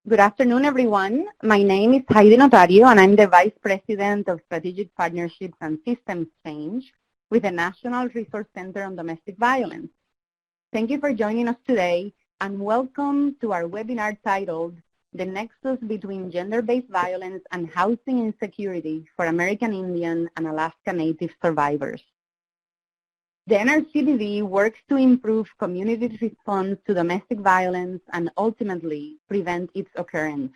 Good afternoon, everyone. My name is Eileen Hudon, and I'm the Vice President of Strategic Partnerships and Systems Change with the National Resource Center on Domestic Violence. Thank you for joining us today, and welcome to our webinar titled The Nexus Between Gender-Based Violence and Housing Insecurity for American Indian and Alaska Native Survivors. The NRCDV works to improve community response to domestic violence and ultimately prevent its occurrence.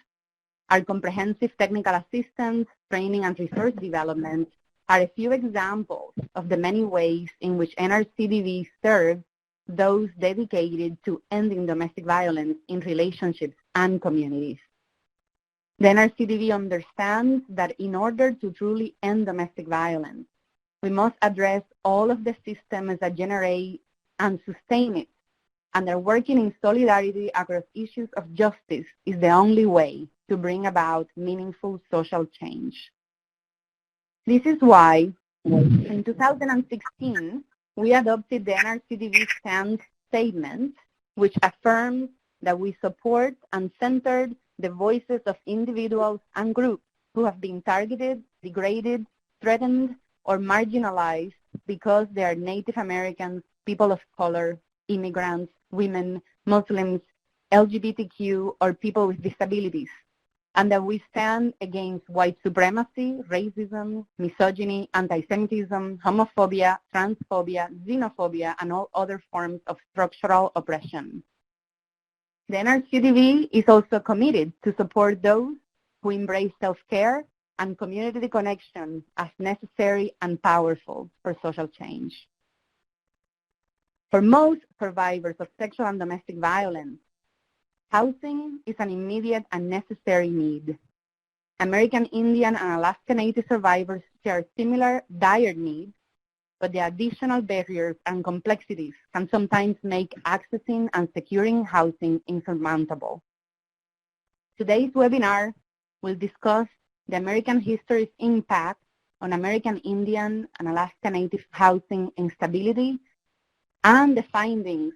Our comprehensive technical assistance, training, and resource development are a few examples of the many ways in which NRCDV serves those dedicated to ending domestic violence in relationships and communities. The NRCDV understands that in order to truly end domestic violence, we must address all of the systems that generate and sustain it, and that working in solidarity across issues of justice is the only way to bring about meaningful social change. This is why, in 2016, we adopted the NRCDV stand statement, which affirms that we support and center the voices of individuals and groups who have been targeted, degraded, threatened, or marginalized because they are Native Americans, people of color, immigrants, women, Muslims, LGBTQ, or people with disabilities, and that we stand against white supremacy, racism, misogyny, anti-Semitism, homophobia, transphobia, xenophobia, and all other forms of structural oppression. The NRCDV is also committed to support those who embrace self-care and community connection as necessary and powerful for social change. For most survivors of sexual and domestic violence, housing is an immediate and necessary need. American Indian and Alaska Native survivors share similar dire needs, but the additional barriers and complexities can sometimes make accessing and securing housing insurmountable. Today's webinar will discuss the American history's impact on American Indian and Alaska Native housing instability, and the findings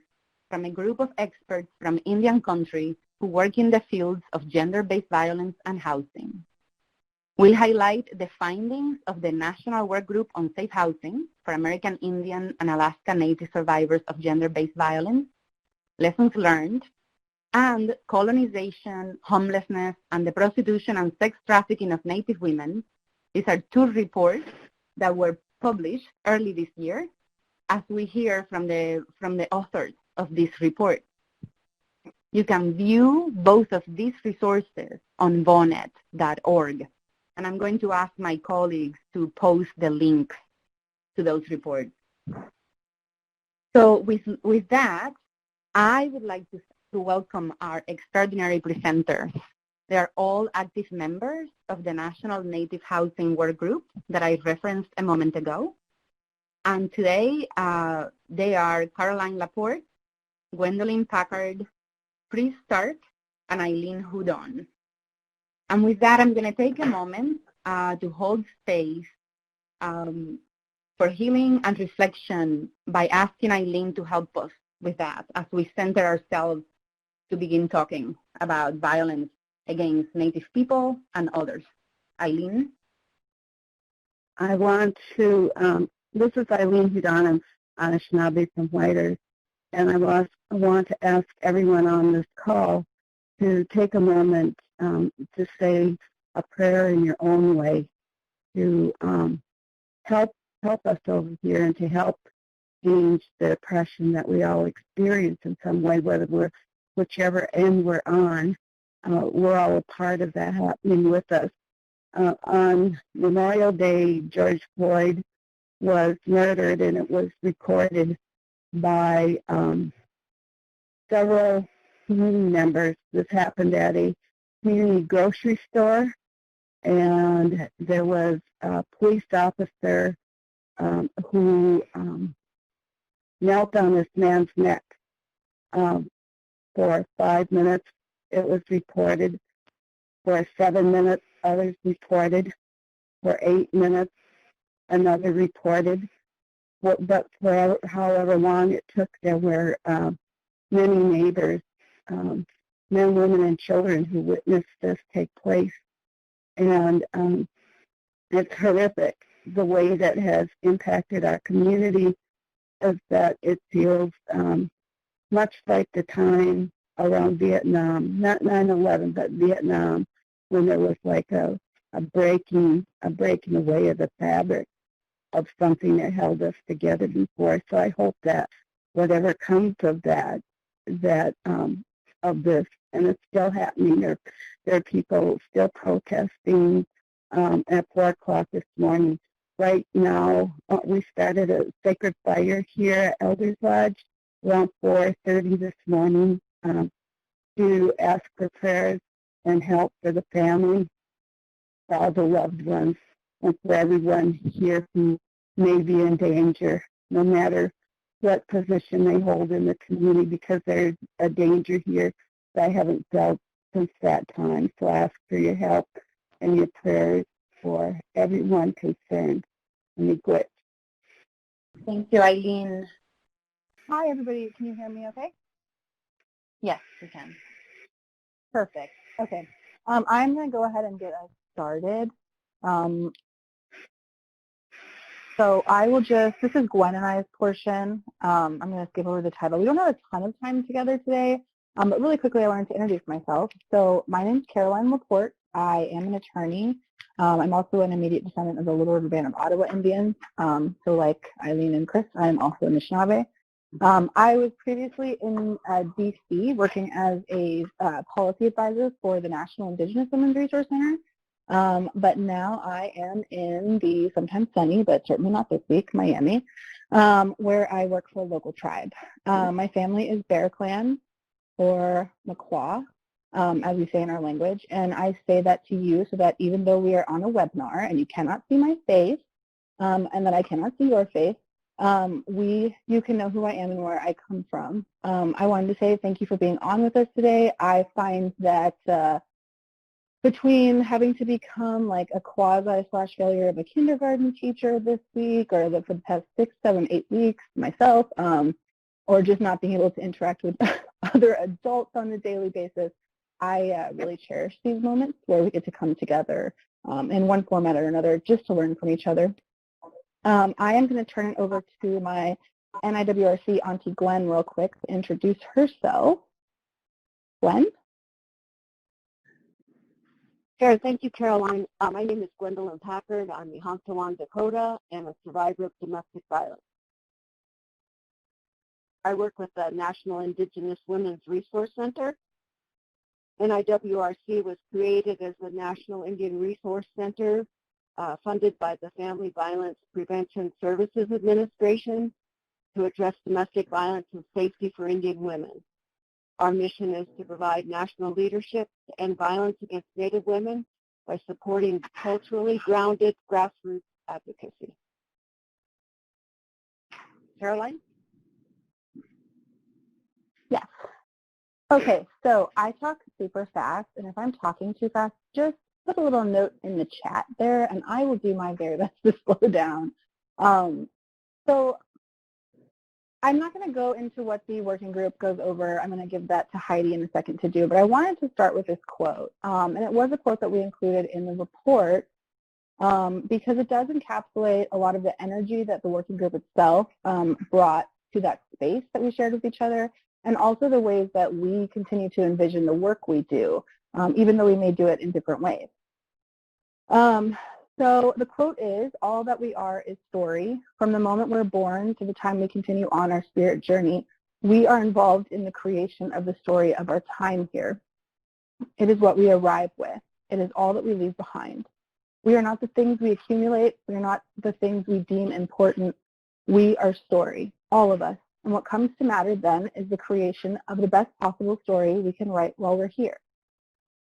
from a group of experts from Indian country who work in the fields of gender-based violence and housing. We'll highlight the findings of the National Work Group on Safe Housing for American Indian and Alaska Native survivors of gender-based violence, lessons learned, and colonization, homelessness, and the prostitution and sex trafficking of Native women. These are two reports that were published early this year, as we hear from the authors of this report. You can view both of these resources on vonet.org, and I'm going to ask my colleagues to post the link to those reports. So with that, I would like to welcome our extraordinary presenters. They are all active members of the National Native Housing Work Group that I referenced a moment ago. And today, they are Caroline LaPorte, Gwendolyn Packard, Chris Stark, and Eileen Hudon. And with that, I'm going to take a moment to hold space for healing and reflection by asking Eileen to help us with that as we center ourselves to begin talking about violence against Native people and others. Eileen? I want to, this is Eileen Hudon, I'm Anishinaabe from White Earth, and I want to ask everyone on this call to take a moment to say a prayer in your own way to help us over here and to help change the oppression that we all experience in some way, whether we're whichever end we're on, we're all a part of that happening with us. On Memorial Day, George Floyd was murdered, and it was recorded by several community members. This happened at a community grocery store, and there was a police officer who knelt on this man's neck for 5 minutes. It was reported. For 7 minutes, others reported. For 8 minutes, another reported. But for however long it took, there were many neighbors men, women, and children who witnessed this take place. And it's horrific. The way that has impacted our community is that it feels much like the time around Vietnam, not 9/11, but Vietnam, when there was like a breaking away of the fabric of something that held us together before. So I hope that whatever comes of that of this, and it's still happening. There are people still protesting at 4 o'clock this morning. Right now, we started a sacred fire here at Elders Lodge around 4:30 this morning to ask for prayers and help for the family, for all the loved ones, and for everyone here who may be in danger, no matter what position they hold in the community, because there's a danger here that I haven't felt since that time. So I ask for your help and your prayers for everyone concerned. Miigwech. Thank you, Eileen. Hi, everybody. Can you hear me okay? Yes, we can. Perfect. Okay. I'm going to go ahead and get us started. So I will this is Gwen and I's portion. I'm going to skip over the title. We don't have a ton of time together today, but really quickly I wanted to introduce myself. So my name is Caroline LaPorte. I am an attorney. I'm also an immediate descendant of the Little River Band of Ottawa Indians. So like Eileen and Chris, I'm also Anishinaabe. I was previously in D.C. working as a policy advisor for the National Indigenous Women's Resource Center. But now I am in the sometimes sunny, but certainly not this week, Miami, where I work for a local tribe. My family is Bear Clan, or Makwa, as we say in our language. And I say that to you so that even though we are on a webinar and you cannot see my face, and that I cannot see your face, you can know who I am and where I come from. I wanted to say thank you for being on with us today. I find that between having to become like a quasi/failure of a kindergarten teacher this week, or for the past 6, 7, 8 weeks myself, or just not being able to interact with other adults on a daily basis, I really cherish these moments where we get to come together in one format or another just to learn from each other. I am going to turn it over to my NIWRC Auntie Gwen real quick to introduce herself. Gwen? Sure. Thank you, Caroline. My name is Gwendolyn Packard. I'm Ihanktonwan, Dakota, and a survivor of domestic violence. I work with the National Indigenous Women's Resource Center. NIWRC was created as the National Indian Resource Center, funded by the Family Violence Prevention Services Administration to address domestic violence and safety for Indian women. Our mission is to provide national leadership to end violence against Native women by supporting culturally grounded grassroots advocacy. Caroline? Yes. Okay, so I talk super fast, and if I'm talking too fast, just put a little note in the chat there, and I will do my very best to slow down. So I'm not going to go into what the working group goes over. I'm going to give that to Heidi in a second to do, but I wanted to start with this quote, and it was a quote that we included in the report because it does encapsulate a lot of the energy that the working group itself brought to that space that we shared with each other, and also the ways that we continue to envision the work we do, even though we may do it in different ways. So the quote is, "All that we are is story. From the moment we're born to the time we continue on our spirit journey, we are involved in the creation of the story of our time here. It is what we arrive with. It is all that we leave behind. We are not the things we accumulate. We are not the things we deem important. We are story, all of us. And what comes to matter then is the creation of the best possible story we can write while we're here.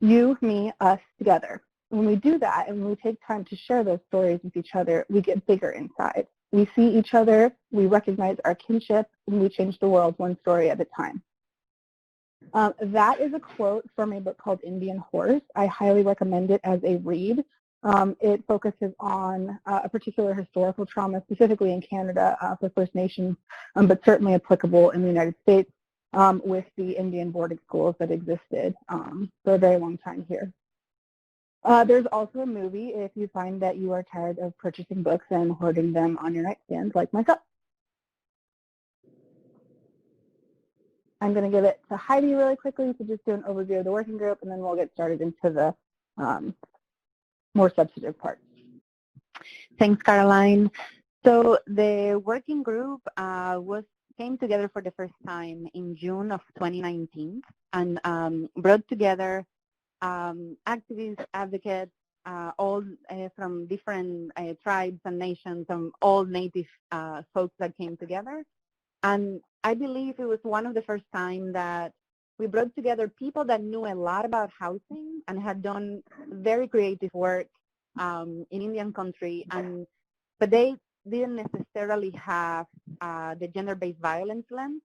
You, me, us, together. When we do that and when we take time to share those stories with each other, we get bigger inside. We see each other, we recognize our kinship, and we change the world one story at a time." That is a quote from a book called Indian Horse. I highly recommend it as a read. It focuses on a particular historical trauma, specifically in Canada for First Nations, but certainly applicable in the United States. with the Indian boarding schools that existed for a very long time here. There's also a movie if you find that you are tired of purchasing books and hoarding them on your nightstand like myself. I'm going to give it to Heidi really quickly to just do an overview of the working group, and then we'll get started into the more substantive parts. Thanks, Caroline. So the working group came together for the first time in June of 2019 and brought together activists, advocates, all from different tribes and nations, and all Native folks that came together. And I believe it was one of the first time that we brought together people that knew a lot about housing and had done very creative work in Indian country, but they didn't necessarily have the gender-based violence lens.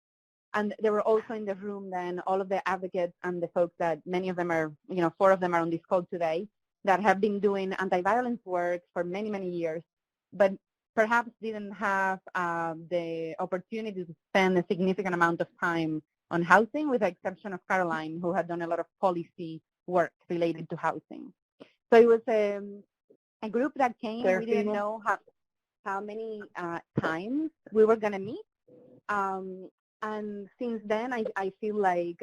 And they were also in the room then, all of the advocates and the folks that many of them are, 4 of them are on this call today, that have been doing anti-violence work for many, many years, but perhaps didn't have the opportunity to spend a significant amount of time on housing, with the exception of Caroline, who had done a lot of policy work related to housing. So it was a group that came. We didn't know how many times we were going to meet. And since then, I feel like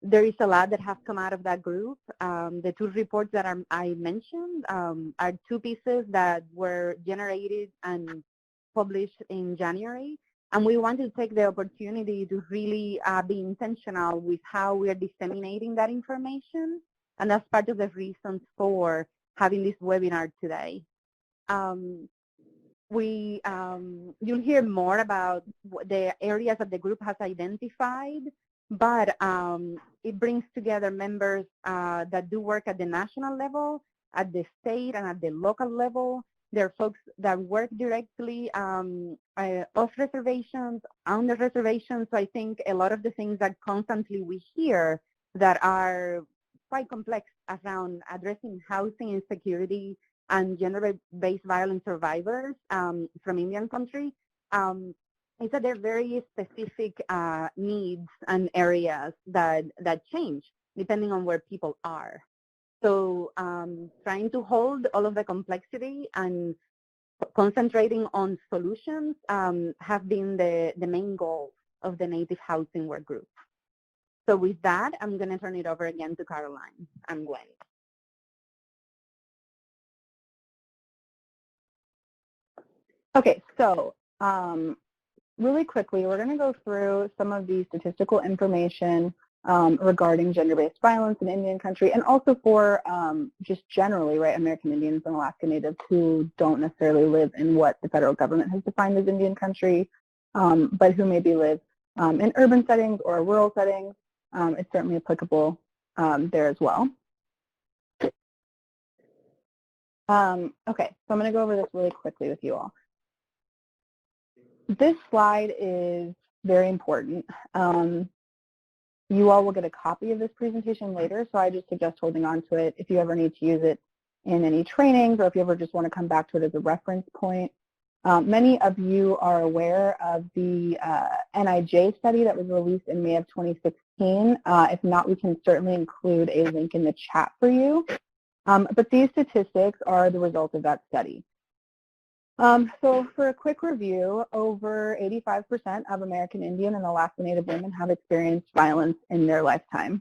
there is a lot that has come out of that group. The 2 reports that I mentioned are 2 pieces that were generated and published in January. And we want to take the opportunity to really be intentional with how we are disseminating that information. And that's part of the reasons for having this webinar today. You'll hear more about the areas that the group has identified, but it brings together members that do work at the national level, at the state, and at the local level. There are folks that work directly off reservations, on the reservations. So I think a lot of the things that constantly we hear that are quite complex around addressing housing insecurity and gender-based violence survivors from Indian country, is that there are very specific needs and areas that change depending on where people are. So trying to hold all of the complexity and concentrating on solutions have been the main goal of the Native Housing Work Group. So with that, I'm going to turn it over again to Caroline and Gwen. Okay, so really quickly, we're going to go through some of the statistical information regarding gender-based violence in Indian country, and also for just generally, right, American Indians and Alaska Natives who don't necessarily live in what the federal government has defined as Indian country, but who maybe live in urban settings or rural settings. It's certainly applicable there as well. Okay, so I'm going to go over this really quickly with you all. This slide is very important. You all will get a copy of this presentation later, so I just suggest holding on to it if you ever need to use it in any trainings, or if you ever just want to come back to it as a reference point. Many of you are aware of the NIJ study that was released in May of 2016. If not, we can certainly include a link in the chat for you. But these statistics are the result of that study. So for a quick review, over 85% of American Indian and Alaska Native women have experienced violence in their lifetime.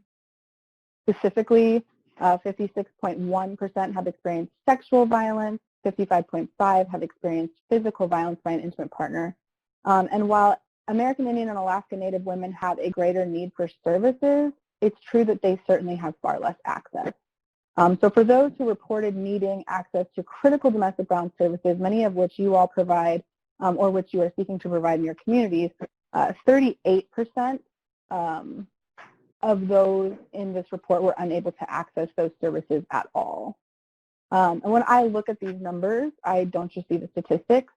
Specifically, 56.1% have experienced sexual violence, 55.5% have experienced physical violence by an intimate partner. And while American Indian and Alaska Native women have a greater need for services, it's true that they certainly have far less access. So for those who reported needing access to critical domestic violence services, many of which you all provide or which you are seeking to provide in your communities, 38% of those in this report were unable to access those services at all. And when I look at these numbers, I don't just see the statistics.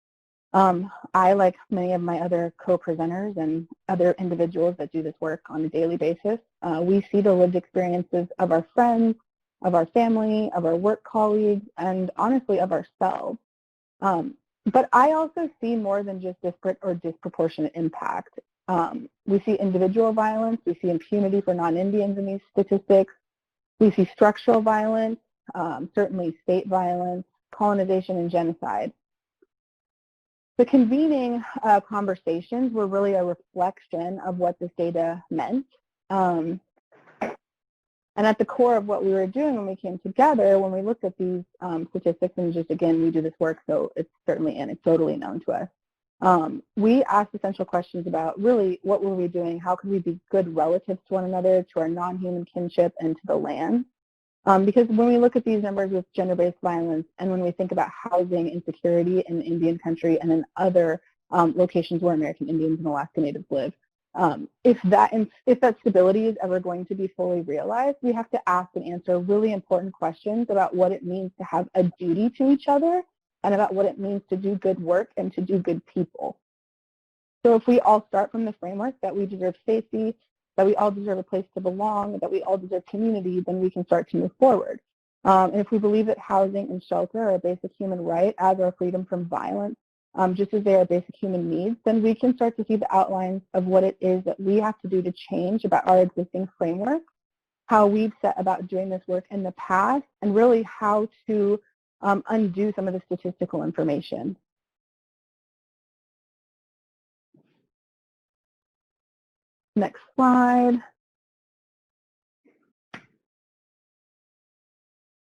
I, like many of my other co-presenters and other individuals that do this work on a daily basis, we see the lived experiences of our friends, of our family, of our work colleagues, and honestly of ourselves. But I also see more than just disparate or disproportionate impact. We see individual violence. We see impunity for non-Indians in these statistics. We see structural violence, certainly state violence, colonization, and genocide. The convening conversations were really a reflection of what this data meant. And at the core of what we were doing when we came together, when we looked at these statistics, and just again, we do this work, so it's certainly anecdotally known to us, we asked essential questions about really what were we doing, how could we be good relatives to one another, to our non-human kinship, and to the land. Because when we look at these numbers with gender-based violence, and when we think about housing insecurity in Indian country and in other locations where American Indians and Alaska Natives live, if that stability is ever going to be fully realized, we have to ask and answer really important questions about what it means to have a duty to each other and about what it means to do good work and to do good people. So if we all start from the framework that we deserve safety, that we all deserve a place to belong, that we all deserve community, then we can start to move forward. And if we believe that housing and shelter are a basic human right, as are freedom from violence, just as they are basic human needs, then we can start to see the outlines of what it is that we have to do to change about our existing framework, how we've set about doing this work in the past, and really how to undo some of the statistical information. Next slide.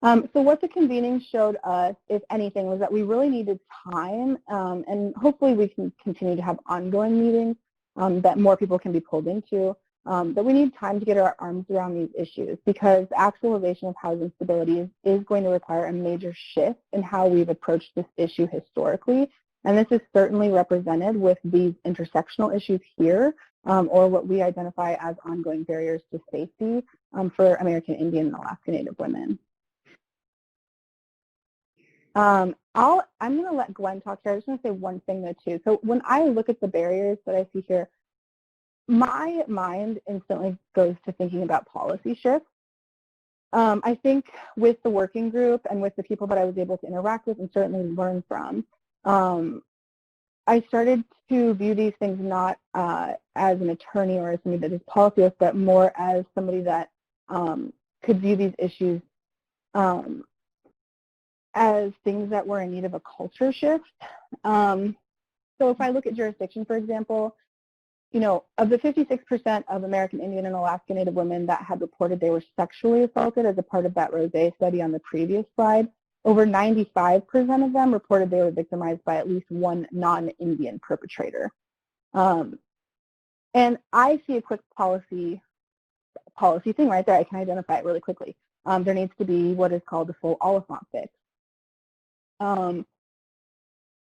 So what the convening showed us, if anything, was that we really needed time, and hopefully we can continue to have ongoing meetings that more people can be pulled into, that we need time to get our arms around these issues, because the actualization of housing stability is going to require a major shift in how we've approached this issue historically. And this is certainly represented with these intersectional issues here, or what we identify as ongoing barriers to safety for American Indian and Alaska Native women. I'm going to let Gwen talk here. I just want to say one thing though too. So when I look at the barriers that I see here, my mind instantly goes to thinking about policy shifts. I think with the working group and with the people that I was able to interact with and certainly learn from, I started to view these things not as an attorney or as somebody that is policyist, but more as somebody that could view these issues as things that were in need of a culture shift. So if I look at jurisdiction, for example, you know, of the 56% of American Indian and Alaska Native women that had reported they were sexually assaulted as a part of that Rosé study on the previous slide, over 95% of them reported they were victimized by at least one non-Indian perpetrator. And I see a quick policy thing right there. I can identify it really quickly. There needs to be what is called the full Oliphant fix.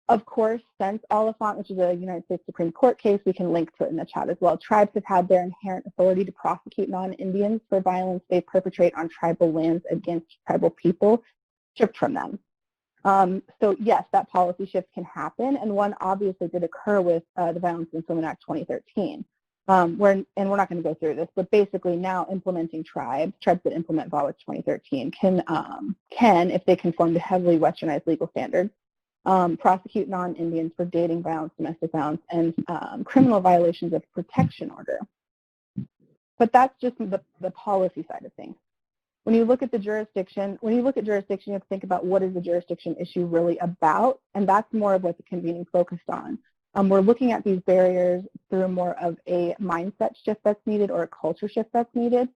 Of course, since Oliphant, which is a United States Supreme Court case, we can link to it in the chat as well. Tribes have had their inherent authority to prosecute non-Indians for violence they perpetrate on tribal lands against tribal people stripped from them. So yes, that policy shift can happen, and one obviously did occur with the Violence Against Women Act 2013. And we're not going to go through this, but basically now implementing tribes that implement VAWA 2013 can, if they conform to heavily westernized legal standards, prosecute non-Indians for dating violence, domestic violence, and criminal violations of protection order. But that's just the policy side of things. When you look at the jurisdiction, you have to think about what is the jurisdiction issue really about, and that's more of what the convening focused on. We're looking at these barriers through more of a mindset shift that's needed or a culture shift that's needed.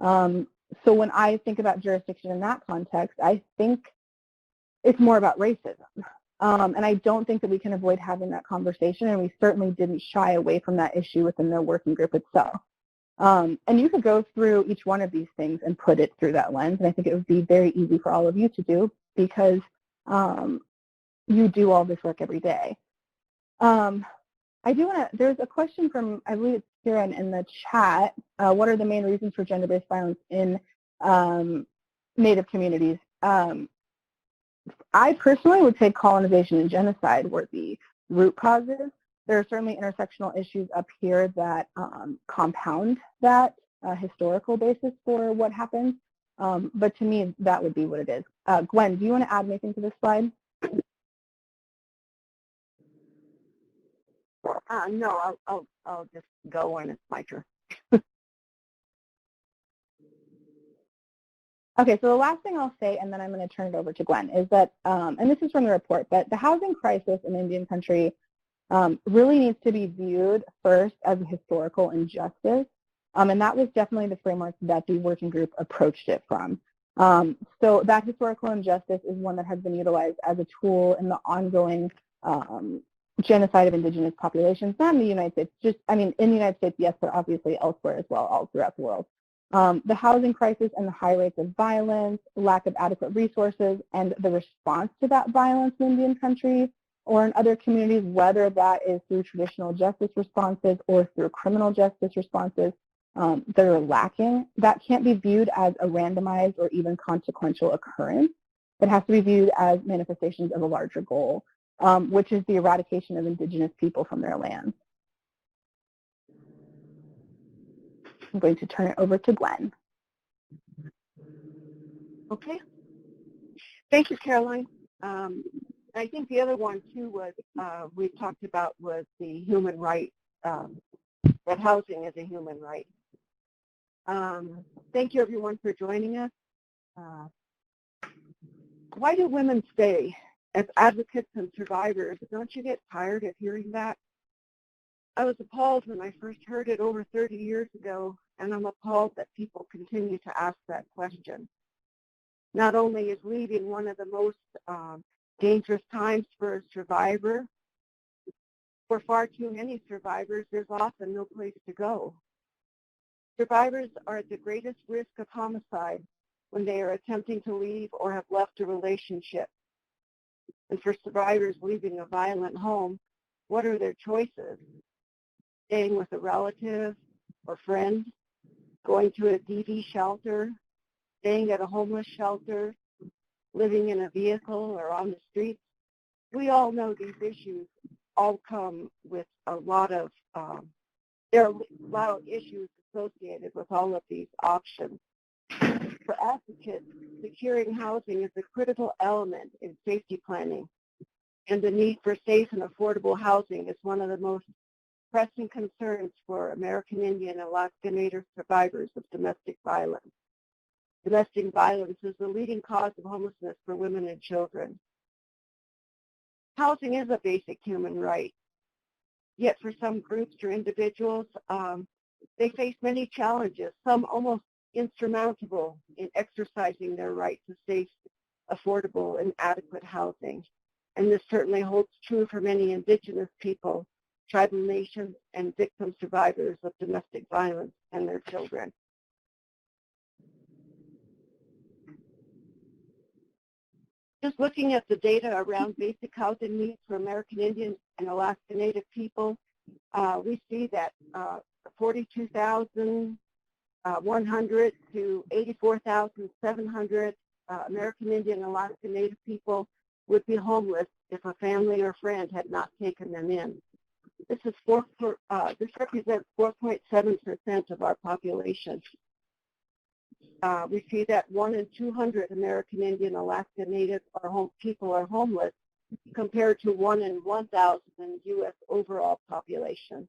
So when I think about jurisdiction in that context, I think it's more about racism. And I don't think that we can avoid having that conversation, and we certainly didn't shy away from that issue within the working group itself. And you could go through each one of these things and put it through that lens, and I think it would be very easy for all of you to do because you do all this work every day. There's a question from, I believe it's Kieran in the chat, what are the main reasons for gender-based violence in Native communities? I personally would say colonization and genocide were the root causes. There are certainly intersectional issues up here that compound that historical basis for what happens, but to me, that would be what it is. Gwen, do you want to add anything to this slide? No, I'll just go when it's my turn. Okay, so the last thing I'll say, and then I'm going to turn it over to Gwen, is that, and this is from the report, but the housing crisis in Indian country really needs to be viewed first as a historical injustice, and that was definitely the framework that the working group approached it from. So that historical injustice is one that has been utilized as a tool in the ongoing genocide of indigenous populations, not in the United States, in the United States, yes, but obviously elsewhere as well, all throughout the world. The housing crisis and the high rates of violence, lack of adequate resources, and the response to that violence in Indian country or in other communities, whether that is through traditional justice responses or through criminal justice responses that are lacking, that can't be viewed as a randomized or even consequential occurrence. It has to be viewed as manifestations of a larger goal, which is the eradication of indigenous people from their lands. I'm going to turn it over to Gwen. Okay. Thank you, Caroline. I think the other one, too, was we talked about was the human right, that housing is a human right. Thank you, everyone, for joining us. Why do women stay as advocates and survivors? Don't you get tired of hearing that? I was appalled when I first heard it over 30 years ago, and I'm appalled that people continue to ask that question. Not only is leaving one of the most dangerous times for a survivor, for far too many survivors, there's often no place to go. Survivors are at the greatest risk of homicide when they are attempting to leave or have left a relationship. And for survivors leaving a violent home, what are their choices? Staying with a relative or friend, going to a DV shelter, staying at a homeless shelter, living in a vehicle or on the streets. We all know these issues all come with a lot of, there are a lot of issues associated with all of these options. For advocates, securing housing is a critical element in safety planning, and the need for safe and affordable housing is one of the most pressing concerns for American Indian and Alaska Native survivors of domestic violence. Domestic violence is the leading cause of homelessness for women and children. Housing is a basic human right, yet for some groups or individuals, they face many challenges, some almost insurmountable in exercising their right to safe, affordable, and adequate housing. And this certainly holds true for many Indigenous people, tribal nations, and victim survivors of domestic violence and their children. Just looking at the data around basic housing needs for American Indian and Alaska Native people, we see that 42,100 to 84,700 American Indian and Alaska Native people would be homeless if a family or friend had not taken them in. This represents 4.7% of our population. We see that 1 in 200 American Indian, Alaska Native people are homeless, compared to 1 in 1,000 U.S. overall population.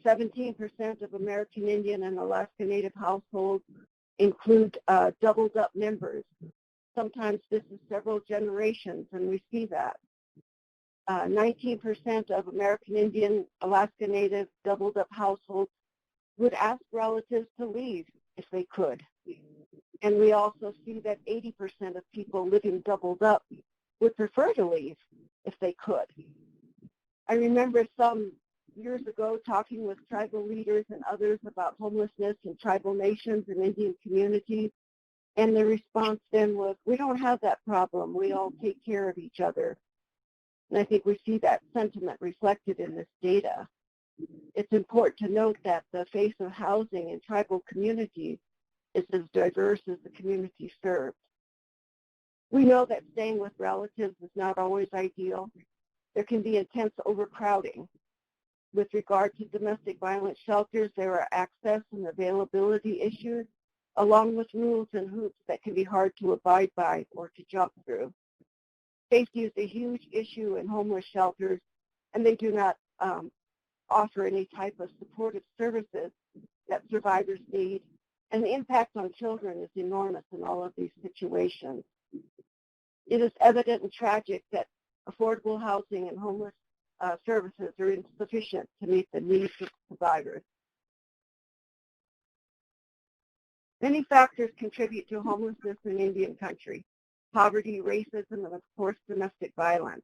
17% of American Indian and Alaska Native households include doubled-up members. Sometimes this is several generations, and we see that. 19% of American Indian, Alaska Native doubled-up households would ask relatives to leave if they could. And we also see that 80% of people living doubled up would prefer to leave if they could. I remember some years ago talking with tribal leaders and others about homelessness in tribal nations and Indian communities, and the response then was, we don't have that problem. We all take care of each other. And I think we see that sentiment reflected in this data. It's important to note that the face of housing in tribal communities is as diverse as the community served. We know that staying with relatives is not always ideal. There can be intense overcrowding. With regard to domestic violence shelters, there are access and availability issues, along with rules and hoops that can be hard to abide by or to jump through. Safety is a huge issue in homeless shelters, and they do not offer any type of supportive services that survivors need. And the impact on children is enormous in all of these situations. It is evident and tragic that affordable housing and homeless services are insufficient to meet the needs of survivors. Many factors contribute to homelessness in Indian country: poverty, racism, and of course domestic violence.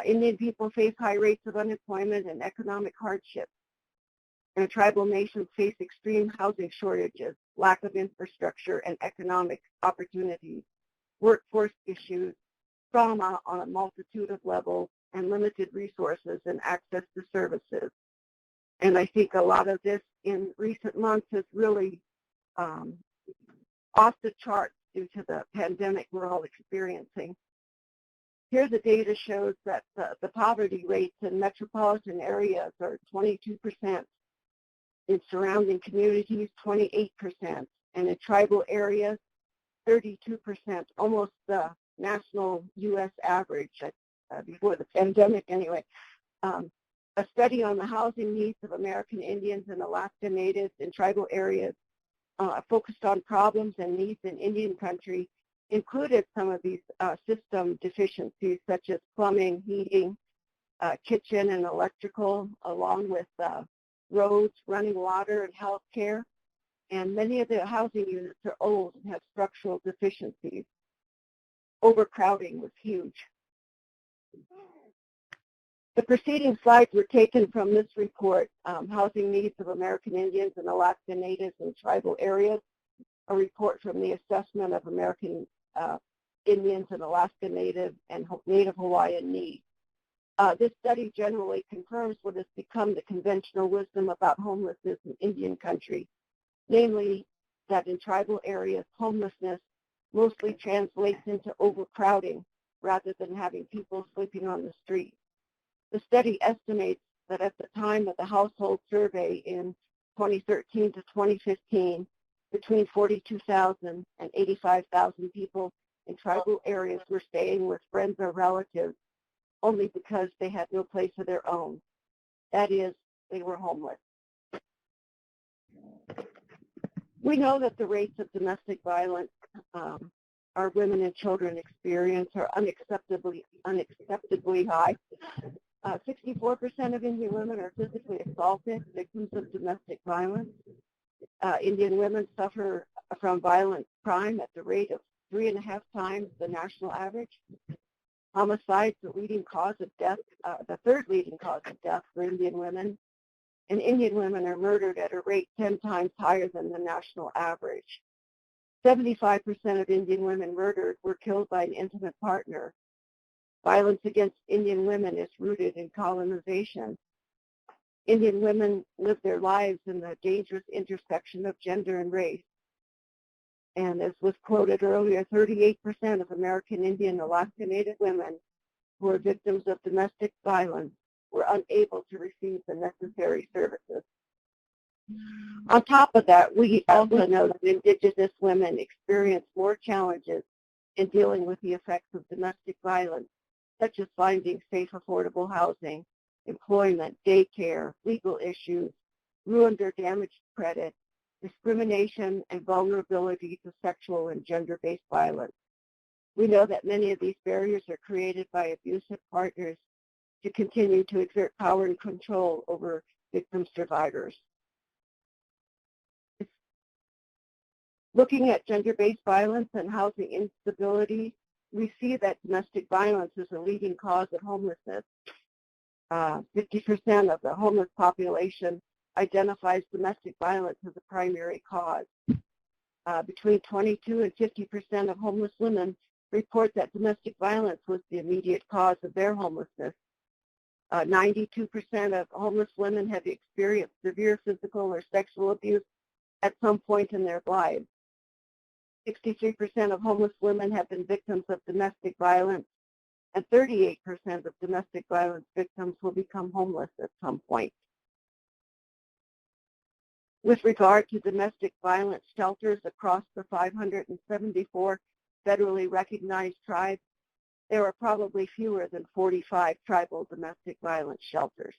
Indian people face high rates of unemployment and economic hardship. And tribal nations face extreme housing shortages, lack of infrastructure and economic opportunities, workforce issues, trauma on a multitude of levels, and limited resources and access to services. And I think a lot of this in recent months is really off the charts due to the pandemic we're all experiencing. Here the data shows that the poverty rates in metropolitan areas are 22%, in surrounding communities 28%, and in tribal areas 32%, almost the national U.S. average before the pandemic anyway. A study on the housing needs of American Indians and Alaska Natives in tribal areas focused on problems and needs in Indian country included some of these system deficiencies such as plumbing, heating, kitchen and electrical, along with roads, running water, and health care. And many of the housing units are old and have structural deficiencies. Overcrowding was huge. The preceding slides were taken from this report, Housing Needs of American Indians and Alaska Natives in Tribal Areas, a report from the Assessment of American Indians and Alaska Native and Native Hawaiian Needs. This study generally confirms what has become the conventional wisdom about homelessness in Indian country, namely that in tribal areas, homelessness mostly translates into overcrowding rather than having people sleeping on the street. The study estimates that at the time of the household survey in 2013 to 2015, between 42,000 and 85,000 people in tribal areas were staying with friends or relatives only because they had no place of their own. That is, they were homeless. We know that the rates of domestic violence our women and children experience are unacceptably high. 64% of Indian women are physically assaulted, victims of domestic violence. Indian women suffer from violent crime at the rate of 3.5 times the national average. Homicide, the leading cause of death, the third leading cause of death for Indian women. And Indian women are murdered at a rate 10 times higher than the national average. 75% of Indian women murdered were killed by an intimate partner. Violence against Indian women is rooted in colonization. Indian women live their lives in the dangerous intersection of gender and race. And as was quoted earlier, 38% of American Indian Alaska Native women who are victims of domestic violence were unable to receive the necessary services. On top of that, we also know that Indigenous women experience more challenges in dealing with the effects of domestic violence, such as finding safe, affordable housing, employment, daycare, legal issues, ruined or damaged credit, discrimination, and vulnerability to sexual and gender-based violence. We know that many of these barriers are created by abusive partners to continue to exert power and control over victim survivors. Looking at gender-based violence and housing instability, we see that domestic violence is a leading cause of homelessness. 50% of the homeless population identifies domestic violence as a primary cause. Between 22 and 50% of homeless women report that domestic violence was the immediate cause of their homelessness. 92% of homeless women have experienced severe physical or sexual abuse at some point in their lives. 63% of homeless women have been victims of domestic violence, and 38% of domestic violence victims will become homeless at some point. With regard to domestic violence shelters across the 574 federally recognized tribes, there are probably fewer than 45 tribal domestic violence shelters.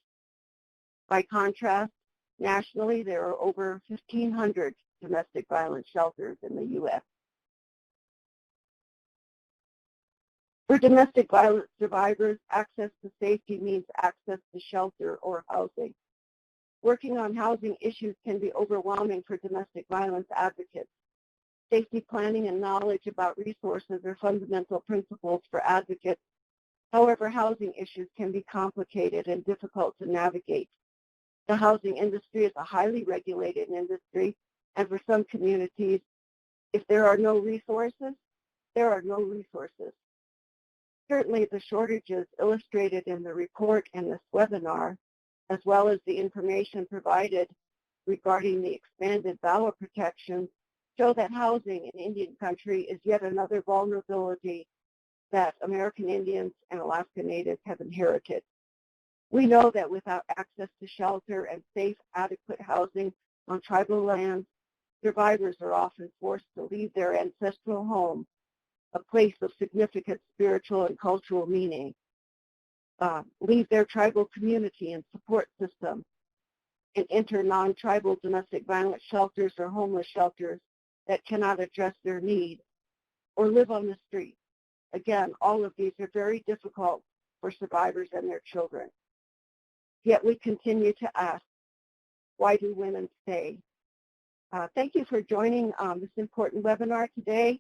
By contrast, nationally, there are over 1,500 domestic violence shelters in the U.S. For domestic violence survivors, access to safety means access to shelter or housing. Working on housing issues can be overwhelming for domestic violence advocates. Safety planning and knowledge about resources are fundamental principles for advocates. However, housing issues can be complicated and difficult to navigate. The housing industry is a highly regulated industry, and for some communities, if there are no resources, there are no resources. Certainly, the shortages illustrated in the report and this webinar, as well as the information provided regarding the expanded VAWA protections, show that housing in Indian country is yet another vulnerability that American Indians and Alaska Natives have inherited. We know that without access to shelter and safe, adequate housing on tribal lands, survivors are often forced to leave their ancestral home, a place of significant spiritual and cultural meaning, leave their tribal community and support system, and enter non-tribal domestic violence shelters or homeless shelters that cannot address their needs, or live on the street. Again, all of these are very difficult for survivors and their children. Yet we continue to ask, why do women stay? Thank you for joining this important webinar today,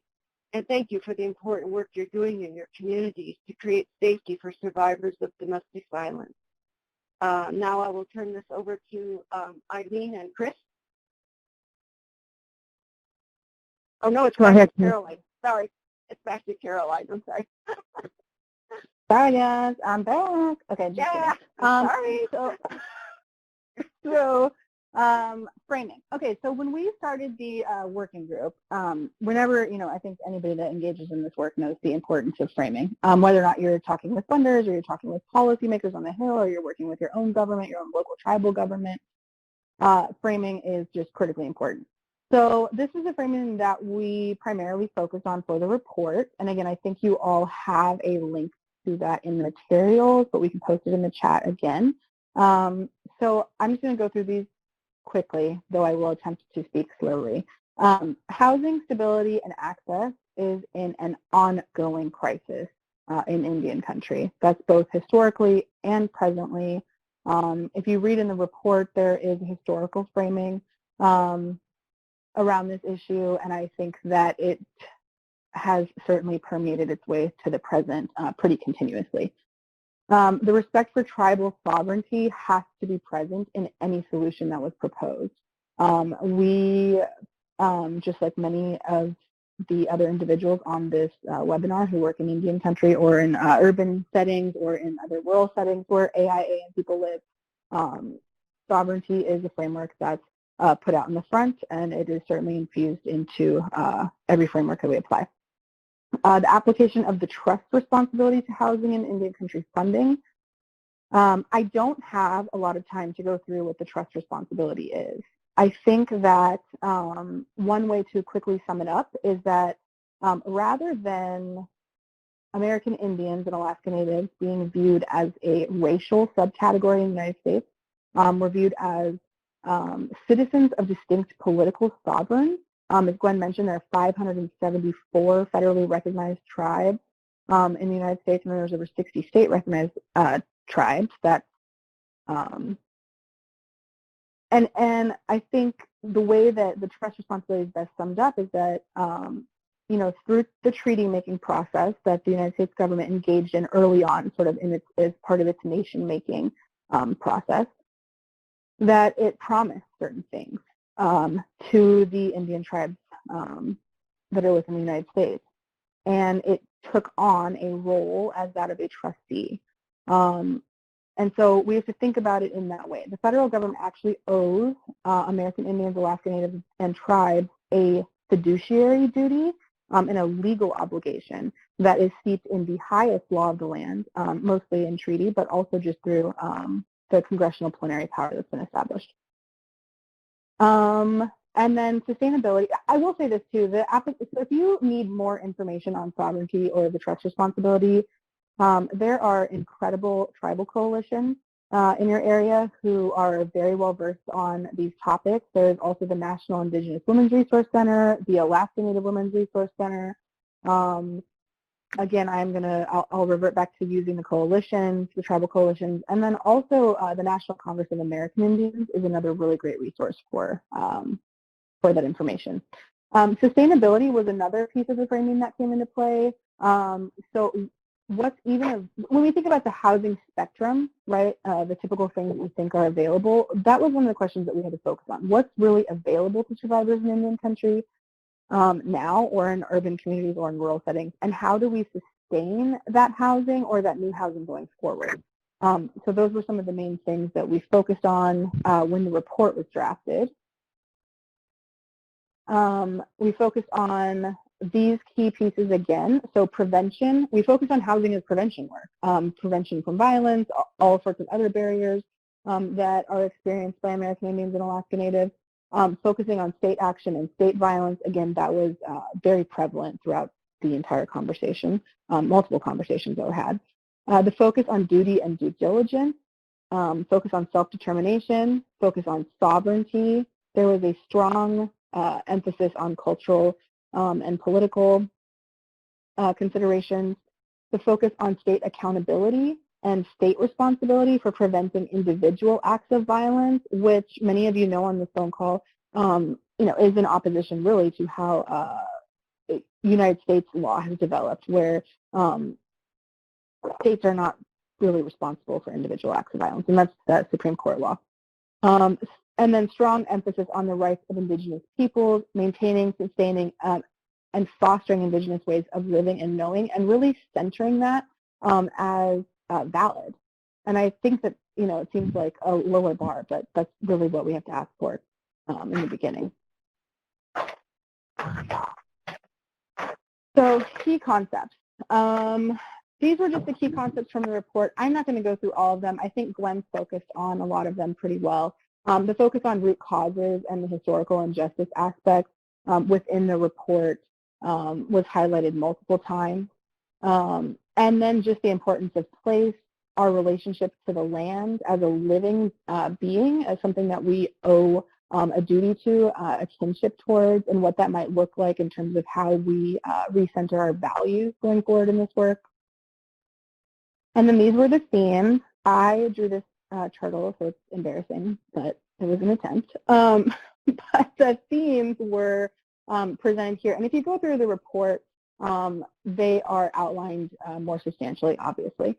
and thank you for the important work you're doing in your communities to create safety for survivors of domestic violence. Now I will turn this over to Eileen and Chris. Oh, no, it's back to Caroline. Sorry, it's back to Caroline. I'm sorry. Sorry, guys. I'm back. Okay, just Yeah, kidding. sorry. So framing. Okay, so when we started the working group, whenever, I think anybody that engages in this work knows the importance of framing. Whether or not you're talking with funders or you're talking with policymakers on the Hill or you're working with your own government, your own local tribal government, framing is just critically important. So this is a framing that we primarily focus on for the report. And again, I think you all have a link to that in the materials, but we can post it in the chat again. So I'm just going to go through these quickly, though I will attempt to speak slowly. Housing stability and access is in an ongoing crisis in Indian country. That's both historically and presently. If you read in the report, there is a historical framing around this issue, and I think that it has certainly permeated its way to the present pretty continuously. The respect for tribal sovereignty has to be present in any solution that was proposed. We, just like many of the other individuals on this webinar who work in Indian country or in urban settings or in other rural settings where AIA and people live, sovereignty is a framework that's put out in the front, and it is certainly infused into every framework that we apply. The application of the trust responsibility to housing in Indian country funding. I don't have a lot of time to go through what the trust responsibility is. I think that one way to quickly sum it up is that rather than American Indians and Alaska Natives being viewed as a racial subcategory in the United States, we're viewed as citizens of distinct political sovereigns. As Gwen mentioned, there are 574 federally recognized tribes in the United States, and there's over 60 state recognized tribes. That, and I think the way that the trust responsibility is best summed up is that, through the treaty-making process that the United States government engaged in early on, sort of as part of its nation-making process, that it promised certain things to the Indian tribes that are within the United States. And it took on a role as that of a trustee. And so we have to think about it in that way. The federal government actually owes American Indians, Alaska Natives, and tribes a fiduciary duty and a legal obligation that is steeped in the highest law of the land, mostly in treaty, but also just through the congressional plenary power that's been established. And then sustainability. I will say this too, so if you need more information on sovereignty or the trust responsibility, There are incredible tribal coalitions in your area who are very well versed on these topics. There's also the National Indigenous Women's Resource Center, the Alaska Native Women's Resource Center. Again, I'll revert back to using the coalitions, the tribal coalitions, and then also the National Congress of American Indians is another really great resource for that information. Sustainability was another piece of the framing that came into play. So when we think about the housing spectrum, right, the typical things that we think are available, that was one of the questions that we had to focus on. What's really available to survivors in Indian country now, or in urban communities or in rural settings, and how do we sustain that housing or that new housing going forward? So those were some of the main things that we focused on when the report was drafted. We focused on these key pieces again. So prevention, we focus on housing as prevention work, prevention from violence, all sorts of other barriers that are experienced by American Indians and Alaska Natives. Focusing on state action and state violence, again, that was very prevalent throughout the entire conversation, multiple conversations that were had. The focus on duty and due diligence, focus on self-determination, focus on sovereignty. There was a strong emphasis on cultural and political considerations. The focus on state accountability and state responsibility for preventing individual acts of violence, which many of you know on this phone call, is in opposition really to how United States law has developed, where states are not really responsible for individual acts of violence, and that's the Supreme Court law. And then strong emphasis on the rights of Indigenous peoples, maintaining, sustaining, and fostering Indigenous ways of living and knowing, and really centering that as valid. And I think that, it seems like a lower bar, but that's really what we have to ask for in the beginning. So key concepts. These were just the key concepts from the report. I'm not going to go through all of them. I think Gwen focused on a lot of them pretty well. The focus on root causes and the historical injustice aspects within the report was highlighted multiple times. And then just the importance of place, our relationship to the land as a living being, as something that we owe a duty to, a kinship towards, and what that might look like in terms of how we recenter our values going forward in this work. And then these were the themes. I drew this turtle, so it's embarrassing, but it was an attempt. But the themes were presented here. And if you go through the report, they are outlined more substantially, obviously.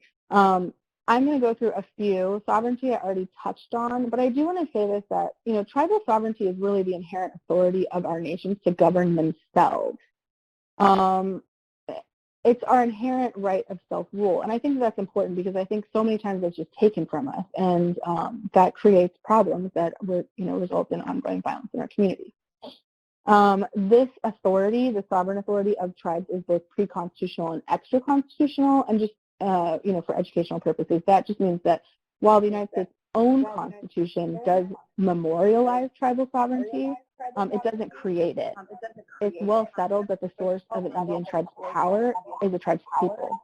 I'm going to go through a few. Sovereignty I already touched on, but I do want to say this, that tribal sovereignty is really the inherent authority of our nations to govern themselves. It's our inherent right of self-rule, and I think that's important because I think so many times it's just taken from us, and that creates problems that result in ongoing violence in our community. This authority, the sovereign authority of tribes, is both pre-constitutional and extra-constitutional, and just for educational purposes, that just means that while the United States' own Constitution does memorialize tribal sovereignty, it doesn't create it. It's well settled that the source of an Indian tribe's power is the tribe's people.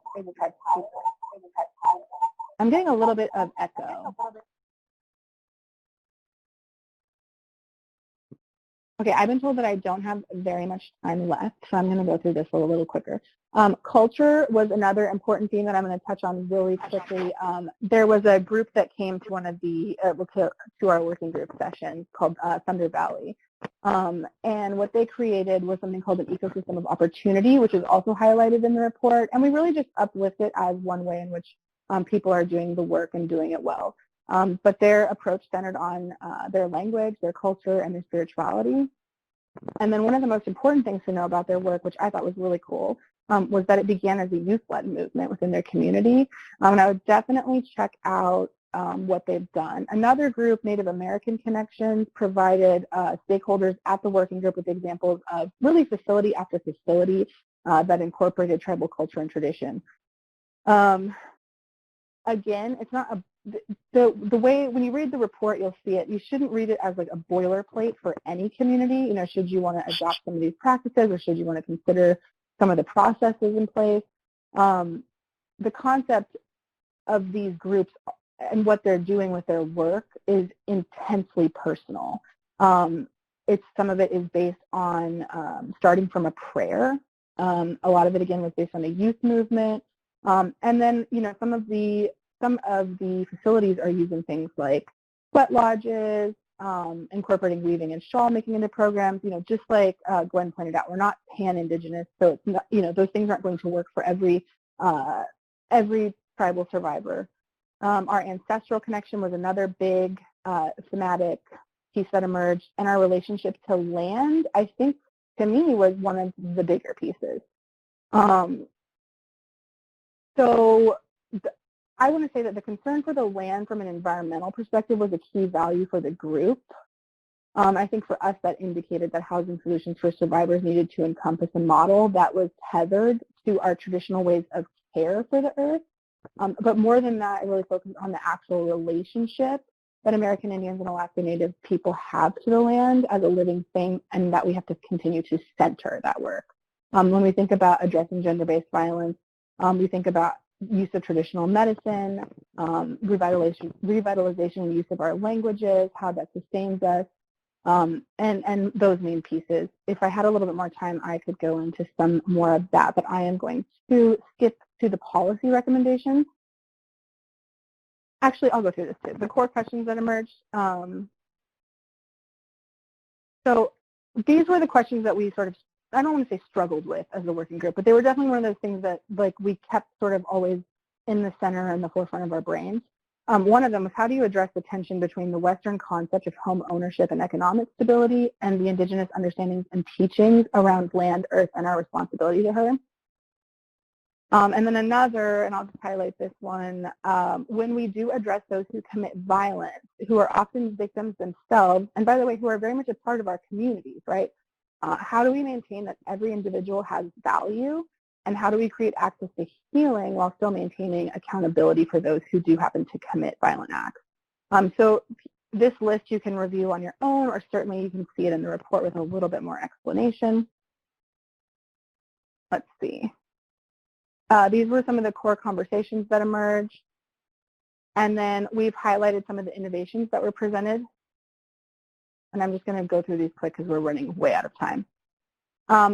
I'm getting a little bit of echo. Okay, I've been told that I don't have very much time left, so I'm going to go through this a little quicker. Culture was another important theme that I'm going to touch on really quickly. There was a group that came to one of the to our working group sessions called Thunder Valley, and what they created was something called an ecosystem of opportunity, which is also highlighted in the report, and we really just uplift it as one way in which people are doing the work and doing it well. But their approach centered on their language, their culture, and their spirituality. And then one of the most important things to know about their work, which I thought was really cool, was that it began as a youth-led movement within their community. And I would definitely check out what they've done. Another group, Native American Connections, provided stakeholders at the working group with examples of really facility after facility that incorporated tribal culture and tradition. Again, it's not the way, when you read the report, you'll see it. You shouldn't read it as like a boilerplate for any community. Should you want to adopt some of these practices, or should you want to consider some of the processes in place? the concept of these groups and what they're doing with their work is intensely personal. Some of it is based on starting from a prayer. A lot of it, again, was based on the youth movement. And then, some of the facilities are using things like sweat lodges, incorporating weaving and shawl making into programs. Just like Gwen pointed out, we're not pan-Indigenous, so it's not, those things aren't going to work for every tribal survivor. Our ancestral connection was another big thematic piece that emerged, and our relationship to land, I think, to me, was one of the bigger pieces. I want to say that the concern for the land from an environmental perspective was a key value for the group. I think for us that indicated that housing solutions for survivors needed to encompass a model that was tethered to our traditional ways of care for the earth. But more than that, I really focused on the actual relationship that American Indians and Alaska Native people have to the land as a living thing, and that we have to continue to center that work. When we think about addressing gender-based violence, we think about use of traditional medicine, revitalization and use of our languages, how that sustains us, and those main pieces. If I had a little bit more time, I could go into some more of that, but I am going to skip to the policy recommendations. Actually, I'll go through this too. The core questions that emerged. So these were the questions that we sort of, I don't want to say struggled with as a working group, but they were definitely one of those things that we kept sort of always in the center and the forefront of our brains. One of them was, how do you address the tension between the Western concept of home ownership and economic stability and the Indigenous understandings and teachings around land, earth, and our responsibility to her? And then another, and I'll just highlight this one, when we do address those who commit violence, who are often victims themselves, and by the way, who are very much a part of our communities, right? How do we maintain that every individual has value, and how do we create access to healing while still maintaining accountability for those who do happen to commit violent acts? So this list you can review on your own, or certainly you can see it in the report with a little bit more explanation. Let's see. These were some of the core conversations that emerged. And then we've highlighted some of the innovations that were presented. And I'm just going to go through these quick because we're running way out of time.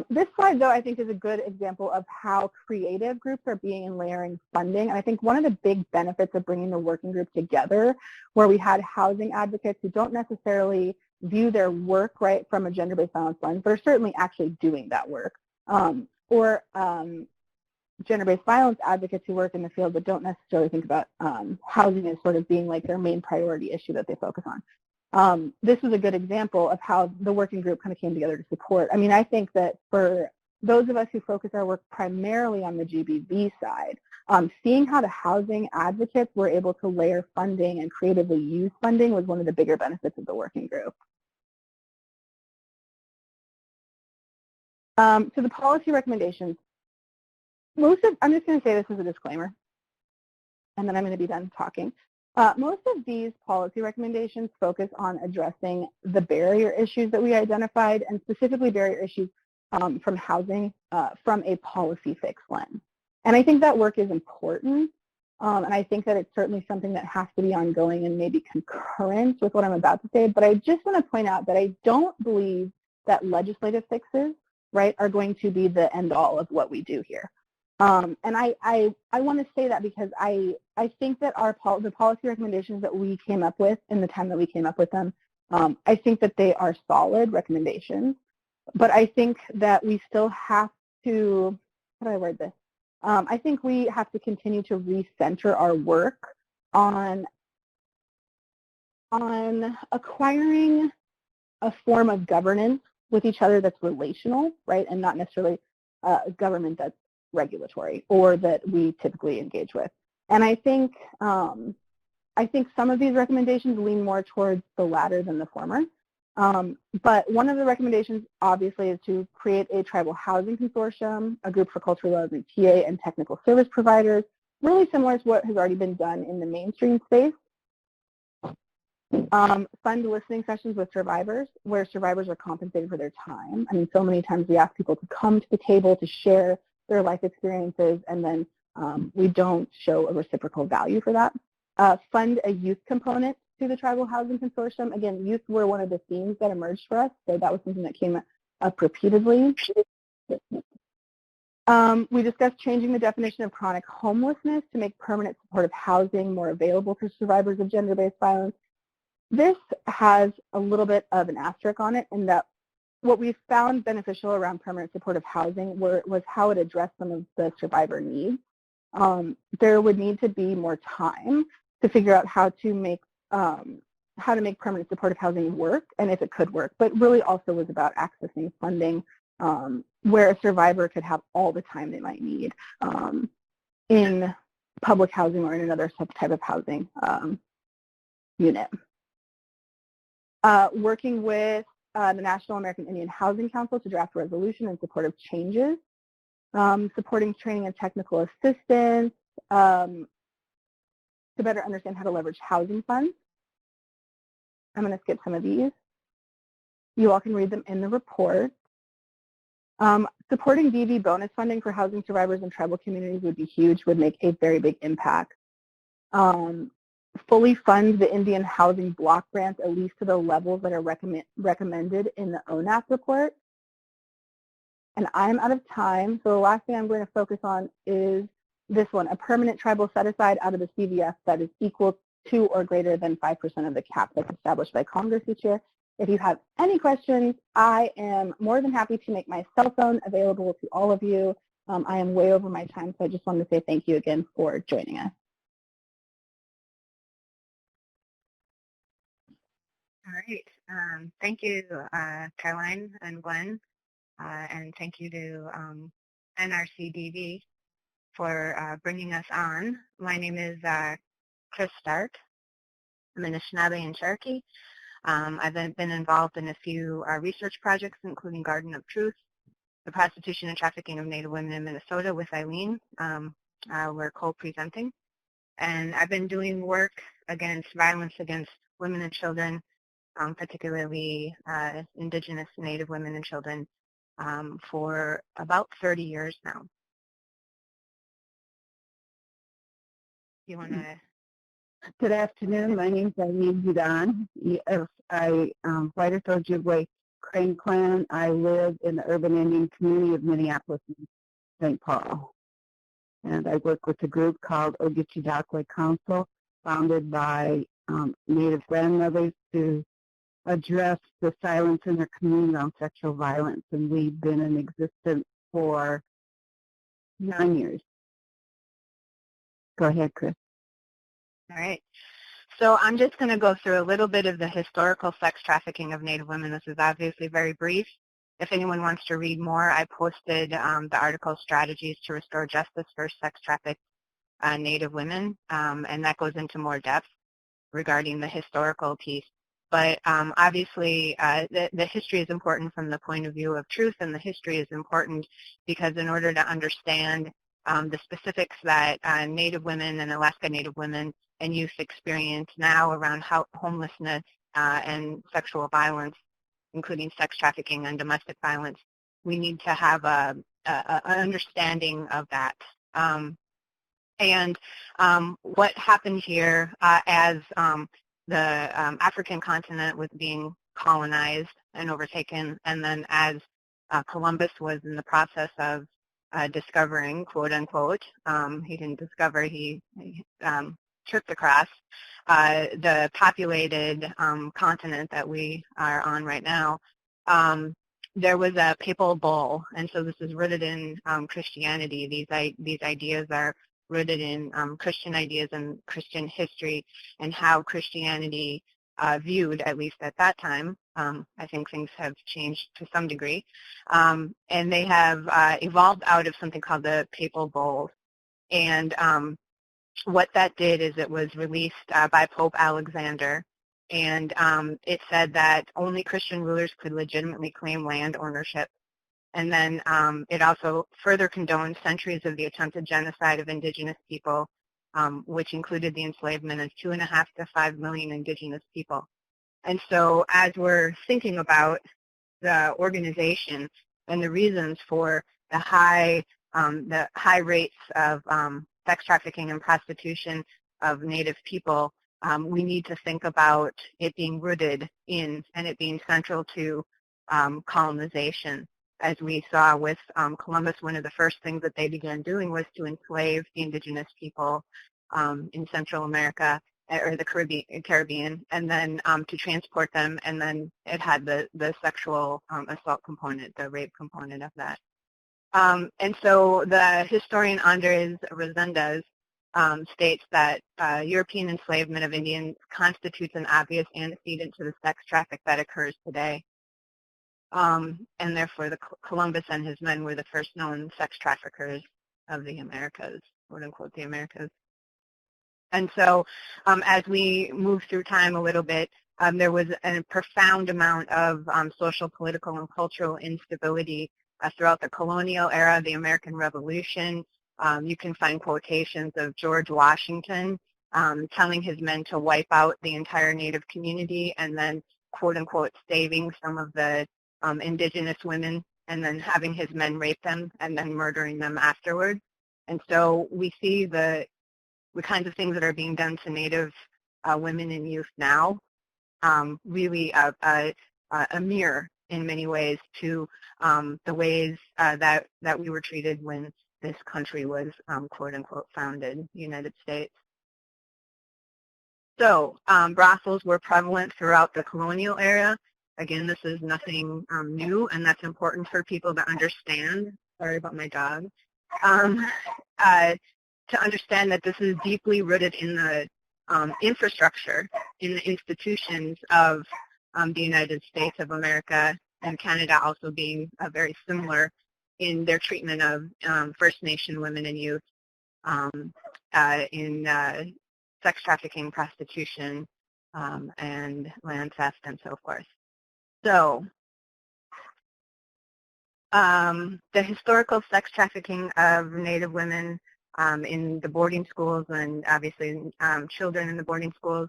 This slide, though, I think is a good example of how creative groups are being and layering funding. And I think one of the big benefits of bringing the working group together, where we had housing advocates who don't necessarily view their work, right, from a gender-based violence lens, but are certainly actually doing that work, or gender-based violence advocates who work in the field but don't necessarily think about housing as sort of being like their main priority issue that they focus on. This is a good example of how the working group kind of came together to support. I mean, I think that for those of us who focus our work primarily on the GBV side, seeing how the housing advocates were able to layer funding and creatively use funding was one of the bigger benefits of the working group. So the policy recommendations, I'm just going to say this as a disclaimer, and then I'm going to be done talking. Most of these policy recommendations focus on addressing the barrier issues that we identified, and specifically barrier issues from housing from a policy fix lens. And I think that work is important, and I think that it's certainly something that has to be ongoing and maybe concurrent with what I'm about to say. But I just want to point out that I don't believe that legislative fixes, right, are going to be the end all of what we do here. And I want to say that because I think that the policy recommendations that we came up with in the time that we came up with them, I think that they are solid recommendations, but I think that we still have to, how do I word this? I think we have to continue to recenter our work on acquiring a form of governance with each other that's relational, right, and not necessarily a government that's regulatory or that we typically engage with. And I think some of these recommendations lean more towards the latter than the former. But one of the recommendations, obviously, is to create a tribal housing consortium, a group for culturally relevant TA and technical service providers, really similar to what has already been done in the mainstream space. Fund listening sessions with survivors, where survivors are compensated for their time. I mean, so many times we ask people to come to the table to share their life experiences, and then We don't show a reciprocal value for that. Fund a youth component to the Tribal Housing Consortium. Again, youth were one of the themes that emerged for us, so that was something that came up repeatedly. We discussed changing the definition of chronic homelessness to make permanent supportive housing more available to survivors of gender-based violence. This has a little bit of an asterisk on it in that what we found beneficial around permanent supportive housing was how it addressed some of the survivor needs. There would need to be more time to figure out how to make permanent supportive housing work and if it could work, but really also was about accessing funding where a survivor could have all the time they might need in public housing or in another type of housing unit. Working with the National American Indian Housing Council to draft a resolution in support of changes, supporting training and technical assistance to better understand how to leverage housing funds. I'm going to skip some of these. You all can read them in the report. Supporting DV bonus funding for housing survivors in tribal communities would be huge, would make a very big impact. Fully fund the Indian housing block grants, at least to the levels that are recommended in the ONAP report. And I'm out of time, so the last thing I'm going to focus on is this one, a permanent tribal set-aside out of the CVF that is equal to or greater than 5% of the cap that's established by Congress each year. If you have any questions, I am more than happy to make my cell phone available to all of you. I am way over my time, so I just wanted to say thank you again for joining us. All right. Thank you, Caroline and Gwen, and thank you to NRCDV for bringing us on. My name is Chris Stark. I'm an Anishinaabe and Cherokee. I've been involved in a few research projects, including Garden of Truth, the prostitution and trafficking of Native women in Minnesota with Eileen. We're co-presenting. And I've been doing work against violence against women and children, particularly Indigenous Native women and children, for about 30 years now. You want to? Good afternoon. My name is Eileen Hudon. I White Earth Ojibwa Crane Clan. I live in the urban Indian community of Minneapolis and St. Paul. And I work with a group called Ogitchidkawe Council, founded by Native grandmothers to address the silence in their community around sexual violence. And we've been in existence for 9 years. Go ahead, Chris. All right. So I'm just going to go through a little bit of the historical sex trafficking of Native women. This is obviously very brief. If anyone wants to read more, I posted the article Strategies to Restore Justice for Sex Trafficked Native Women, and that goes into more depth regarding the historical piece. But obviously, the history is important from the point of view of truth, and the history is important because in order to understand the specifics that Native women and Alaska Native women and youth experience now around homelessness and sexual violence, including sex trafficking and domestic violence, we need to have an understanding of that. What happened here as the African continent was being colonized and overtaken, and then as Columbus was in the process of discovering, quote unquote, he didn't discover, he tripped across the populated continent that we are on right now. There was a papal bull, and so this is rooted in Christianity. These ideas are rooted in Christian ideas and Christian history and how Christianity viewed, at least at that time. I think things have changed to some degree. And they have evolved out of something called the papal bulls. And what that did is it was released by Pope Alexander. And it said that only Christian rulers could legitimately claim land ownership. And then it also further condoned centuries of the attempted genocide of Indigenous people, which included the enslavement of 2.5 to 5 million Indigenous people. And so as we're thinking about the organization and the reasons for the high the high rates of sex trafficking and prostitution of Native people, we need to think about it being rooted in and it being central to colonization. As we saw with Columbus, one of the first things that they began doing was to enslave the indigenous people in Central America or the Caribbean, and then to transport them, and then it had the sexual assault component, the rape component of that. And so the historian Andres Resendez states that European enslavement of Indians constitutes an obvious antecedent to the sex traffic that occurs today. And therefore, Columbus and his men were the first known sex traffickers of the Americas, quote unquote, the Americas. And so as we move through time a little bit, there was a profound amount of social, political, and cultural instability throughout the colonial era, the American Revolution. You can find quotations of George Washington telling his men to wipe out the entire Native community and then, quote unquote, saving some of the indigenous women and then having his men rape them and then murdering them afterwards. And so we see the kinds of things that are being done to Native women and youth now, really a mirror in many ways to the ways that we were treated when this country was, quote unquote, founded, United States. So brothels were prevalent throughout the colonial era. Again, this is nothing new, and that's important for people to understand. Sorry about my dog. To understand that this is deeply rooted in the infrastructure, in the institutions of the United States of America, and Canada also being very similar in their treatment of First Nation women and youth in sex trafficking, prostitution, and land theft, and so forth. So the historical sex trafficking of Native women in the boarding schools and obviously children in the boarding schools,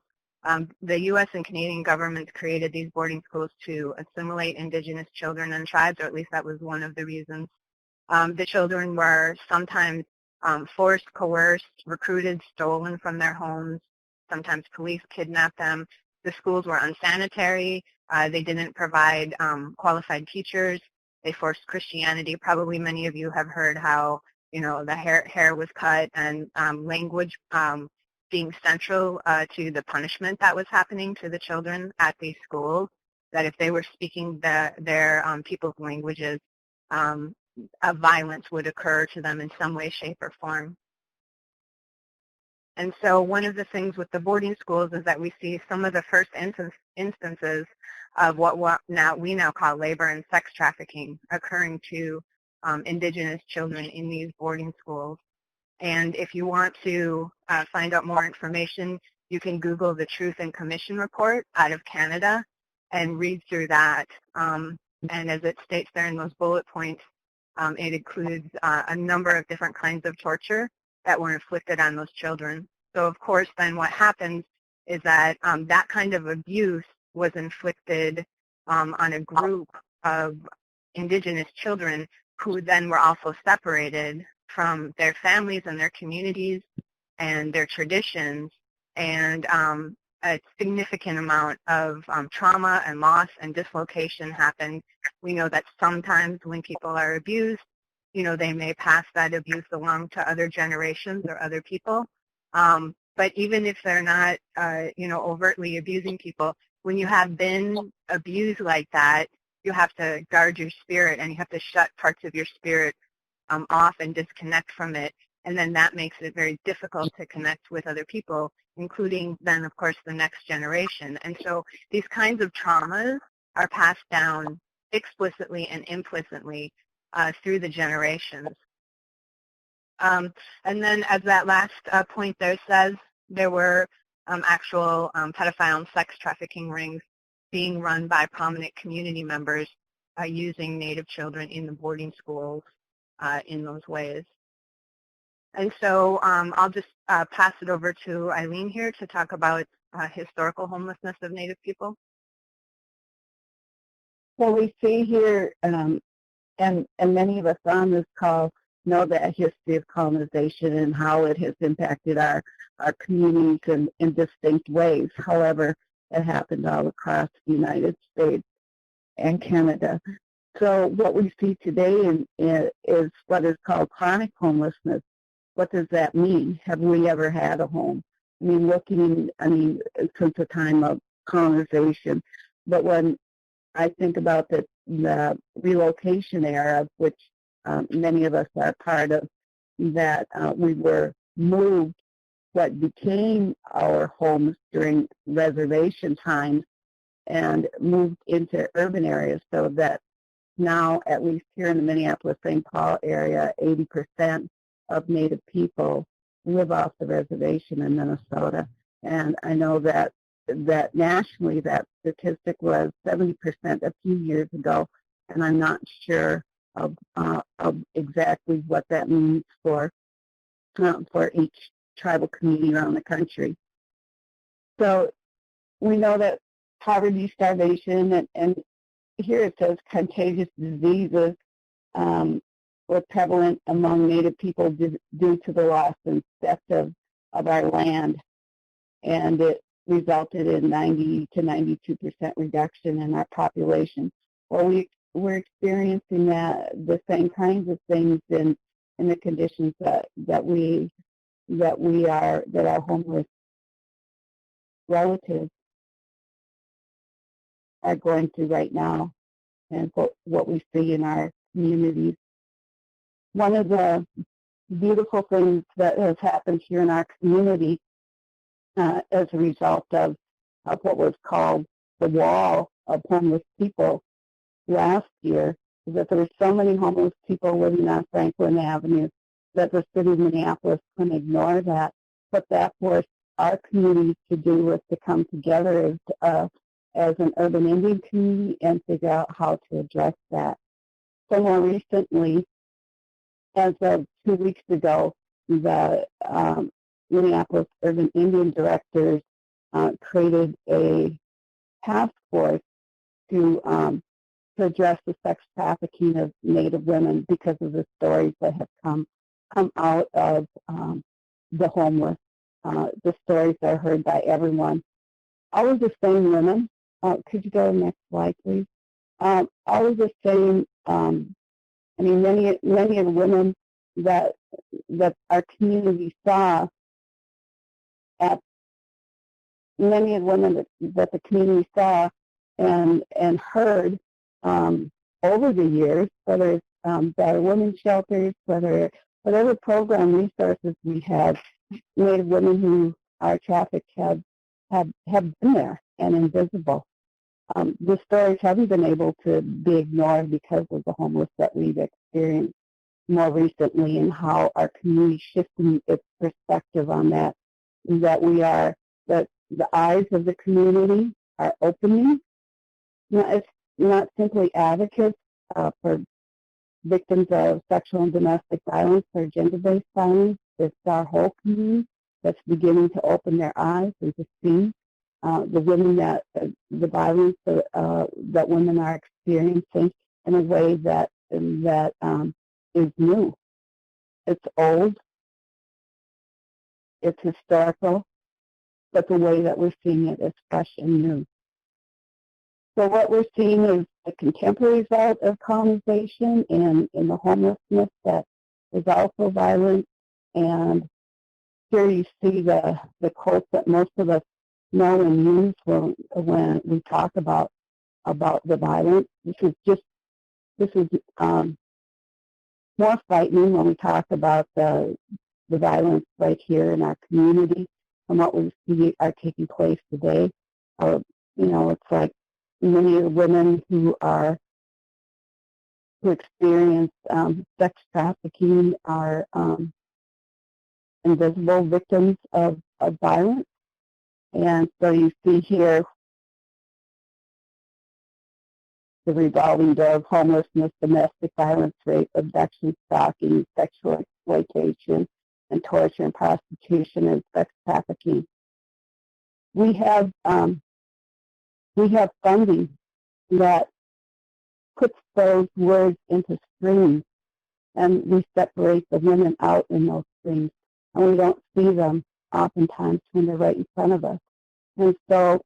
the U.S. and Canadian governments created these boarding schools to assimilate Indigenous children and tribes, or at least that was one of the reasons. The children were sometimes forced, coerced, recruited, stolen from their homes. Sometimes police kidnapped them. The schools were unsanitary. They didn't provide qualified teachers. They forced Christianity. Probably many of you have heard how, the hair was cut, and language being central to the punishment that was happening to the children at these schools, that if they were speaking their people's languages, violence would occur to them in some way, shape, or form. And so one of the things with the boarding schools is that we see some of the first instances of what we now call labor and sex trafficking occurring to Indigenous children in these boarding schools. And if you want to find out more information, you can Google the Truth and Commission report out of Canada and read through that. And as it states there in those bullet points, it includes a number of different kinds of torture that were inflicted on those children. So of course then what happens is that that kind of abuse was inflicted on a group of Indigenous children who then were also separated from their families and their communities and their traditions, and a significant amount of trauma and loss and dislocation happened. We know that sometimes when people are abused, they may pass that abuse along to other generations or other people. But even if they're not, overtly abusing people, when you have been abused like that, you have to guard your spirit, and you have to shut parts of your spirit off and disconnect from it. And then that makes it very difficult to connect with other people, including then, of course, the next generation. And so these kinds of traumas are passed down explicitly and implicitly through the generations. And then as that last point there says, there were actual pedophile and sex trafficking rings being run by prominent community members using Native children in the boarding schools in those ways. And so I'll just pass it over to Eileen here to talk about historical homelessness of Native people. So we see here, and many of us on this call know that history of colonization and how it has impacted our communities in distinct ways. However, it happened all across the United States and Canada. So what we see today is what is called chronic homelessness. What does that mean? Have we ever had a home? Since the time of colonization. But when I think about the relocation era, which many of us are part of, that we were moved what became our homes during reservation times and moved into urban areas, so that now, at least here in the Minneapolis-St. Paul area, 80% of Native people live off the reservation in Minnesota. And I know that nationally that statistic was 70% a few years ago, and I'm not sure of exactly what that means for each tribal community around the country. So we know that poverty, starvation, and here it says contagious diseases were prevalent among Native people due to the loss and theft of our land, and it resulted in 90 to 92% reduction in our population. Well, we're experiencing the same kinds of things in the conditions that our homeless relatives are going through right now, and what we see in our communities. One of the beautiful things that has happened here in our community as a result of what was called the wall of homeless people last year is that there were so many homeless people living on Franklin Avenue that the city of Minneapolis couldn't ignore that. What that forced our community to do was to come together as an urban Indian community and figure out how to address that. So more recently, as of 2 weeks ago, the Minneapolis Urban Indian Directors created a task force to address the sex trafficking of Native women because of the stories that have come out of the homeless. The stories are heard by everyone. All of the same women. Could you go to the next slide, please? All of the same. Many of the women that our community saw many of the women that the community saw and heard over the years, whether it's better women's shelters, whatever program resources we had, Native women who are trafficked have been there and invisible. The stories haven't been able to be ignored because of the homeless that we've experienced more recently, and how our community shifting its perspective on that the eyes of the community are opening. It's not simply advocates for victims of sexual and domestic violence or gender-based violence. It's our whole community that's beginning to open their eyes and to see the women the violence that women are experiencing in a way that is new. It's old. It's historical, but the way that we're seeing it is fresh and new. So what we're seeing is the contemporary result of colonization and in the homelessness that is also violent. And here you see the quotes that most of us know and use when we talk about the violence. This is more frightening when we talk about the violence right here in our community and what we see are taking place today. It's like many of the women who experience sex trafficking are invisible victims of violence. And so you see here the revolving door of homelessness, domestic violence, rape, abduction, stalking, sexual exploitation, and torture and prostitution and sex trafficking. We have funding that puts those words into streams and we separate the women out in those things, and we don't see them oftentimes when they're right in front of us. And so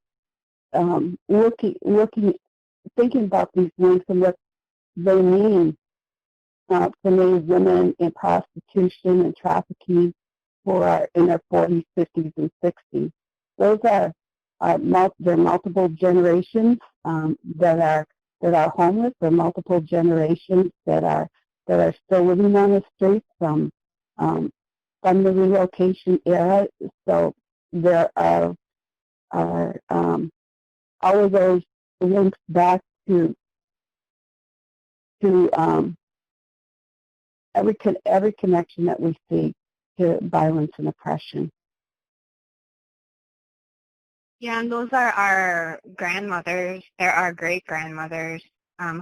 thinking about these links and what they mean for many women in prostitution and trafficking who are in their 40s, 50s, and 60s. Those are there are multiple generations that are homeless. There are multiple generations that are still living on the streets from the relocation era. So there are all of those links back to every connection that we see to violence and oppression. Yeah, and those are our grandmothers. They're our great-grandmothers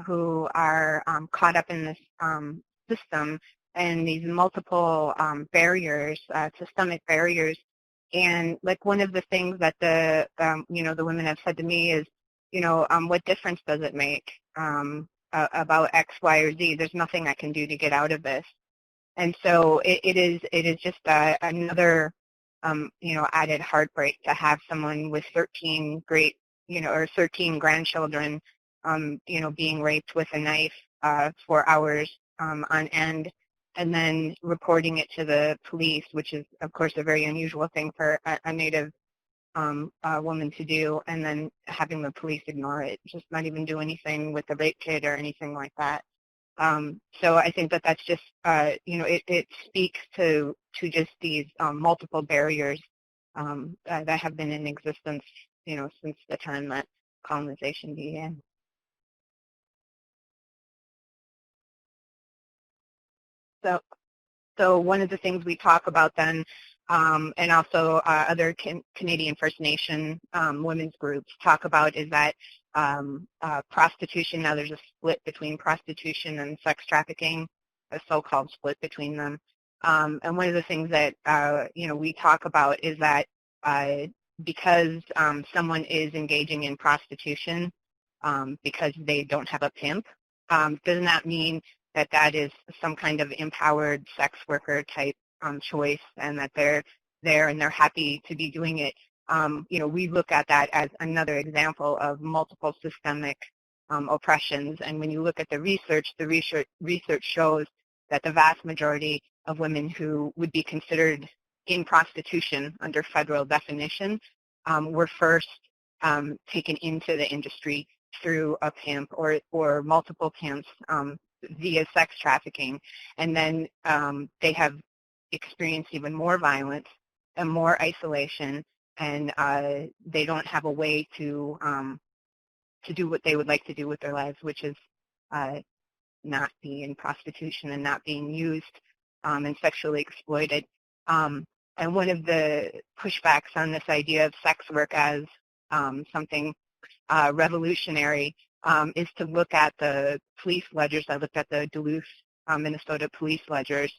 who are caught up in this system and these multiple barriers, systemic barriers. And like one of the things that the women have said to me is, what difference does it make about X, Y, or Z? There's nothing I can do to get out of this. And so it is just another added heartbreak to have someone with 13 or 13 grandchildren, being raped with a knife for hours on end, and then reporting it to the police, which is, of course, a very unusual thing for a Native woman to do, and then having the police ignore it, just not even do anything with the rape kit or anything like that. So I think that's just, it speaks to just these multiple barriers that have been in existence, since the time that colonization began. So one of the things we talk about then, and also other Canadian First Nation women's groups talk about, is that prostitution, now there's a split between prostitution and sex trafficking, a so-called split between them. And one of the things that, we talk about is that because someone is engaging in prostitution because they don't have a pimp, does not mean that that is some kind of empowered sex worker type choice, and that they're there and they're happy to be doing it. We look at that as another example of multiple systemic oppressions. And when you look at the research shows that the vast majority of women who would be considered in prostitution under federal definition were first taken into the industry through a pimp or multiple pimps via sex trafficking. And then they have experienced even more violence and more isolation, and they don't have a way to do what they would like to do with their lives, which is not be in prostitution and not being used and sexually exploited. And one of the pushbacks on this idea of sex work as something revolutionary is to look at the police ledgers. I looked at the Duluth, Minnesota police ledgers,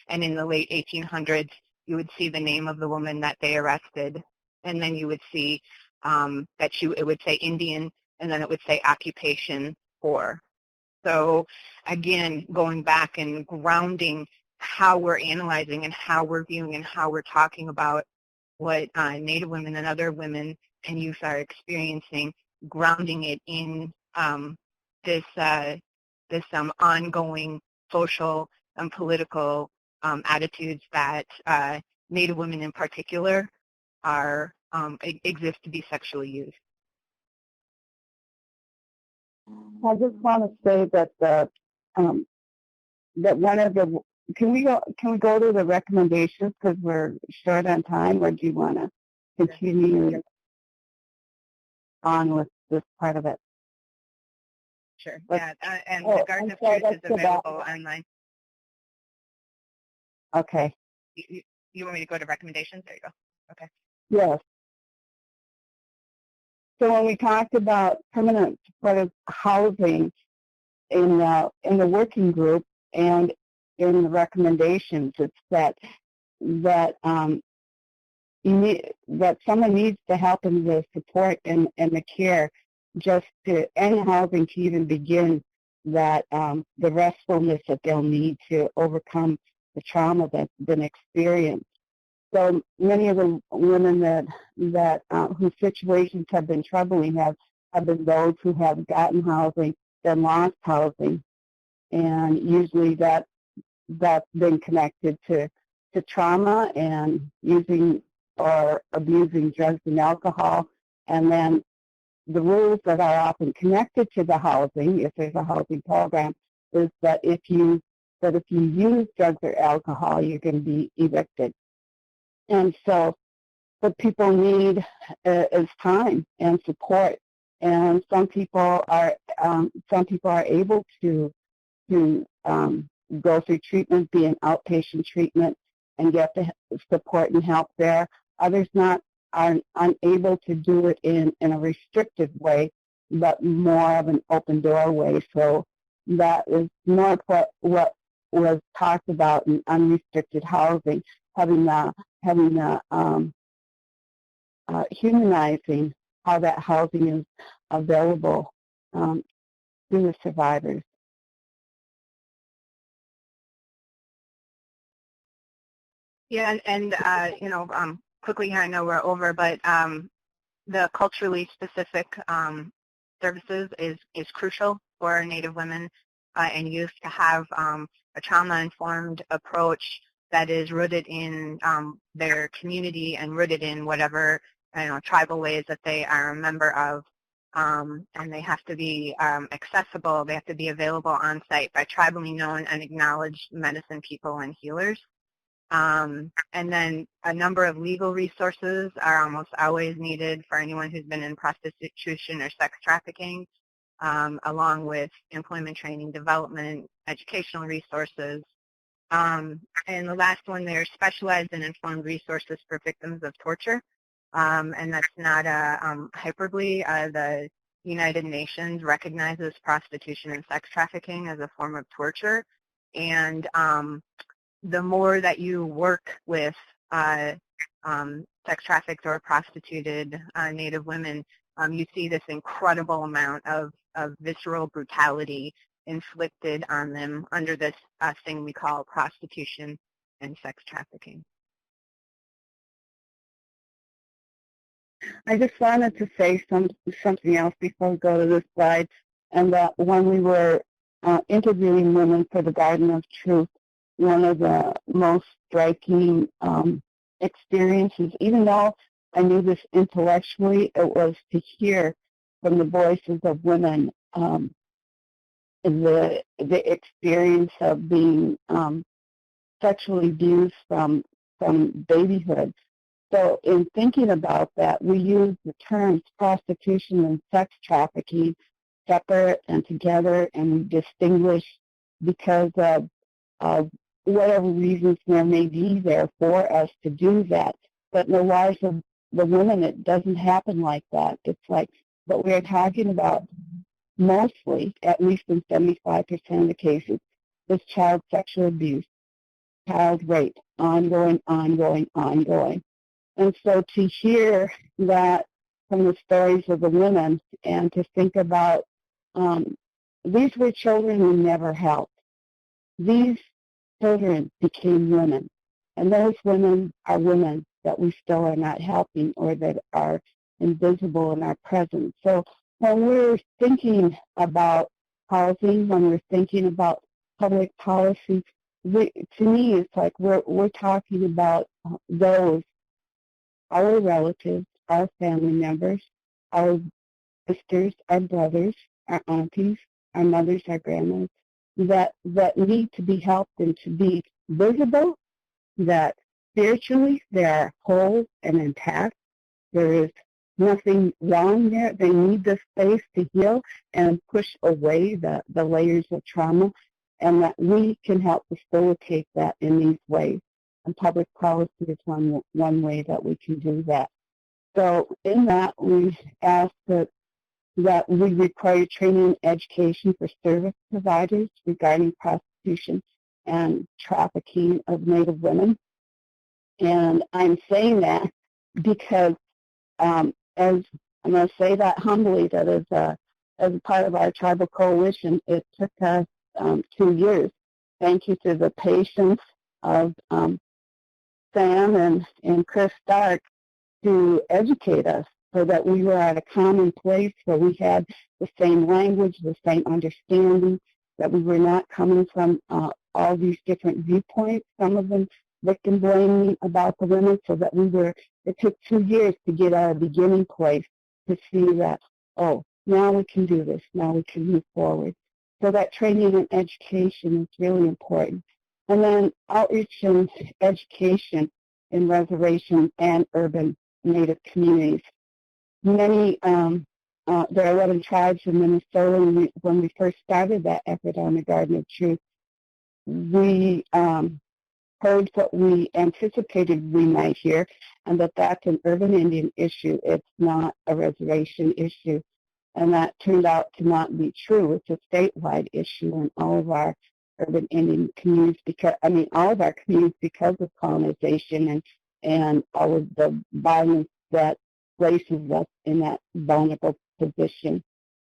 and in the late 1800s, you would see the name of the woman that they arrested, and then you would see that it would say Indian, and then it would say occupation for. So again, going back and grounding how we're analyzing and how we're viewing and how we're talking about what Native women and other women and youth are experiencing, grounding it in this ongoing social and political attitudes that Native women in particular are exist to be sexually used. I just want to say that that one of the can we go to the recommendations because we're short on time, or do you want to continue on with this part of it? Sure. Yeah, and the Garden of Truth is available online. Okay. You want me to go to recommendations? There you go. Okay. Yes. So when we talked about permanent supportive housing in the working group and in the recommendations, it's that someone needs the help and the support and the care just to any housing to even begin the restfulness that they'll need to overcome the trauma that's been experienced. So many of the women that whose situations have been troubling have been those who have gotten housing, then lost housing, and usually that's been connected to trauma and using or abusing drugs and alcohol. And then the rules that are often connected to the housing, if there's a housing program, is that if you use drugs or alcohol, you're going to be evicted. And so what people need is time and support. And some people are able to go through treatment, be in outpatient treatment, and get the support and help there. Others are unable to do it in a restrictive way, but more of an open doorway. So that is more what was talked about in unrestricted housing, humanizing how that housing is available to the survivors. Yeah, and quickly here, I know we're over, but the culturally specific services is crucial for Native women and youth to have a trauma-informed approach that is rooted in their community and rooted in whatever tribal ways that they are a member of. And they have to be accessible. They have to be available on site by tribally known and acknowledged medicine people and healers. And then a number of legal resources are almost always needed for anyone who's been in prostitution or sex trafficking, along with employment training, development, educational resources. And the last one, they're specialized and informed resources for victims of torture. And that's not a hyperbole. The United Nations recognizes prostitution and sex trafficking as a form of torture. And the more that you work with sex trafficked or prostituted Native women, you see this incredible amount of visceral brutality inflicted on them under this thing we call prostitution and sex trafficking. I just wanted to say something else before we go to this slide, and that when we were interviewing women for the Garden of Truth, one of the most striking experiences, even though I knew this intellectually, it was to hear from the voices of women the experience of being sexually abused from babyhood. So in thinking about that, we use the terms prostitution and sex trafficking separate and together, and we distinguish because of whatever reasons there may be there for us to do that. But in the lives of the women, it doesn't happen like that. It's like what we're talking about mostly, at least in 75% of the cases, is child sexual abuse, child rape, ongoing. And so to hear that from the stories of the women and to think about these were children who never helped. These children became women, and those women are women that we still are not helping or that are invisible in our presence. So when we're thinking about housing, when we're thinking about public policy, to me it's like we're talking about those, our relatives, our family members, our sisters, our brothers, our aunties, our mothers, our grandmas, that need to be helped and to be visible, that spiritually they are whole and intact. There is nothing wrong there. They need the space to heal and push away the layers of trauma, and that we can help facilitate that in these ways. And public policy is one way that we can do that. So in that, we ask that we require training and education for service providers regarding prostitution and trafficking of Native women. And I'm saying that because, as I'm going to say that humbly, that as as a part of our tribal coalition, it took us 2 years. Thank you to the patience of Sam and Chris Stark to educate us so that we were at a common place where we had the same language, the same understanding, that we were not coming from all these different viewpoints, some of them victim blaming about the women, so that it took 2 years to get at a beginning place to see that, oh, now we can do this, now we can move forward. So that training and education is really important. And then outreach and education in reservation and urban Native communities. There are 11 tribes in Minnesota, and when we first started that effort on the Garden of Truth, we heard what we anticipated we might hear, and that's an urban Indian issue. It's not a reservation issue. And that turned out to not be true. It's a statewide issue in all of our urban Indian communities, all of our communities, because of colonization and all of the violence that places us in that vulnerable position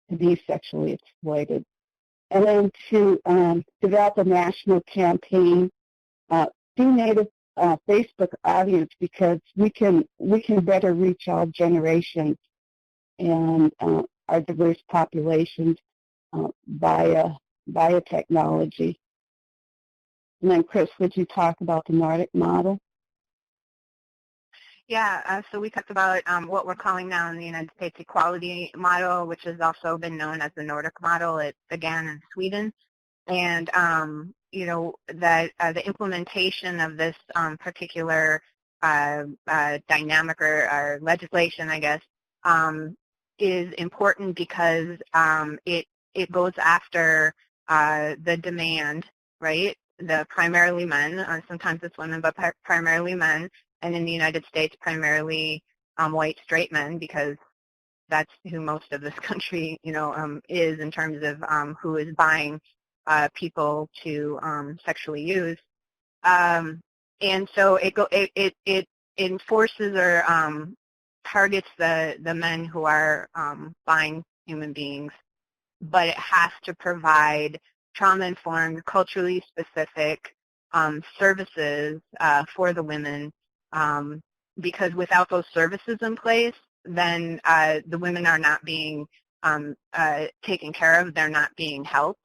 to be sexually exploited. And then to develop a national campaign through Native Facebook audience, because we can better reach all generations and our diverse populations via technology. And then, Chris, would you talk about the Nordic model? Yeah, so we talked about what we're calling now in the United States equality model, which has also been known as the Nordic model. It began in Sweden. And, that the implementation of this particular dynamic or legislation, I guess, is important because it goes after the demand, right? The primarily men, sometimes it's women, but primarily men, and in the United States, primarily white straight men, because that's who most of this country, is in terms of who is buying people to sexually use. And so it enforces or targets the men who are buying human beings, but it has to provide trauma-informed, culturally specific services for the women, because without those services in place, then the women are not being taken care of, they're not being helped.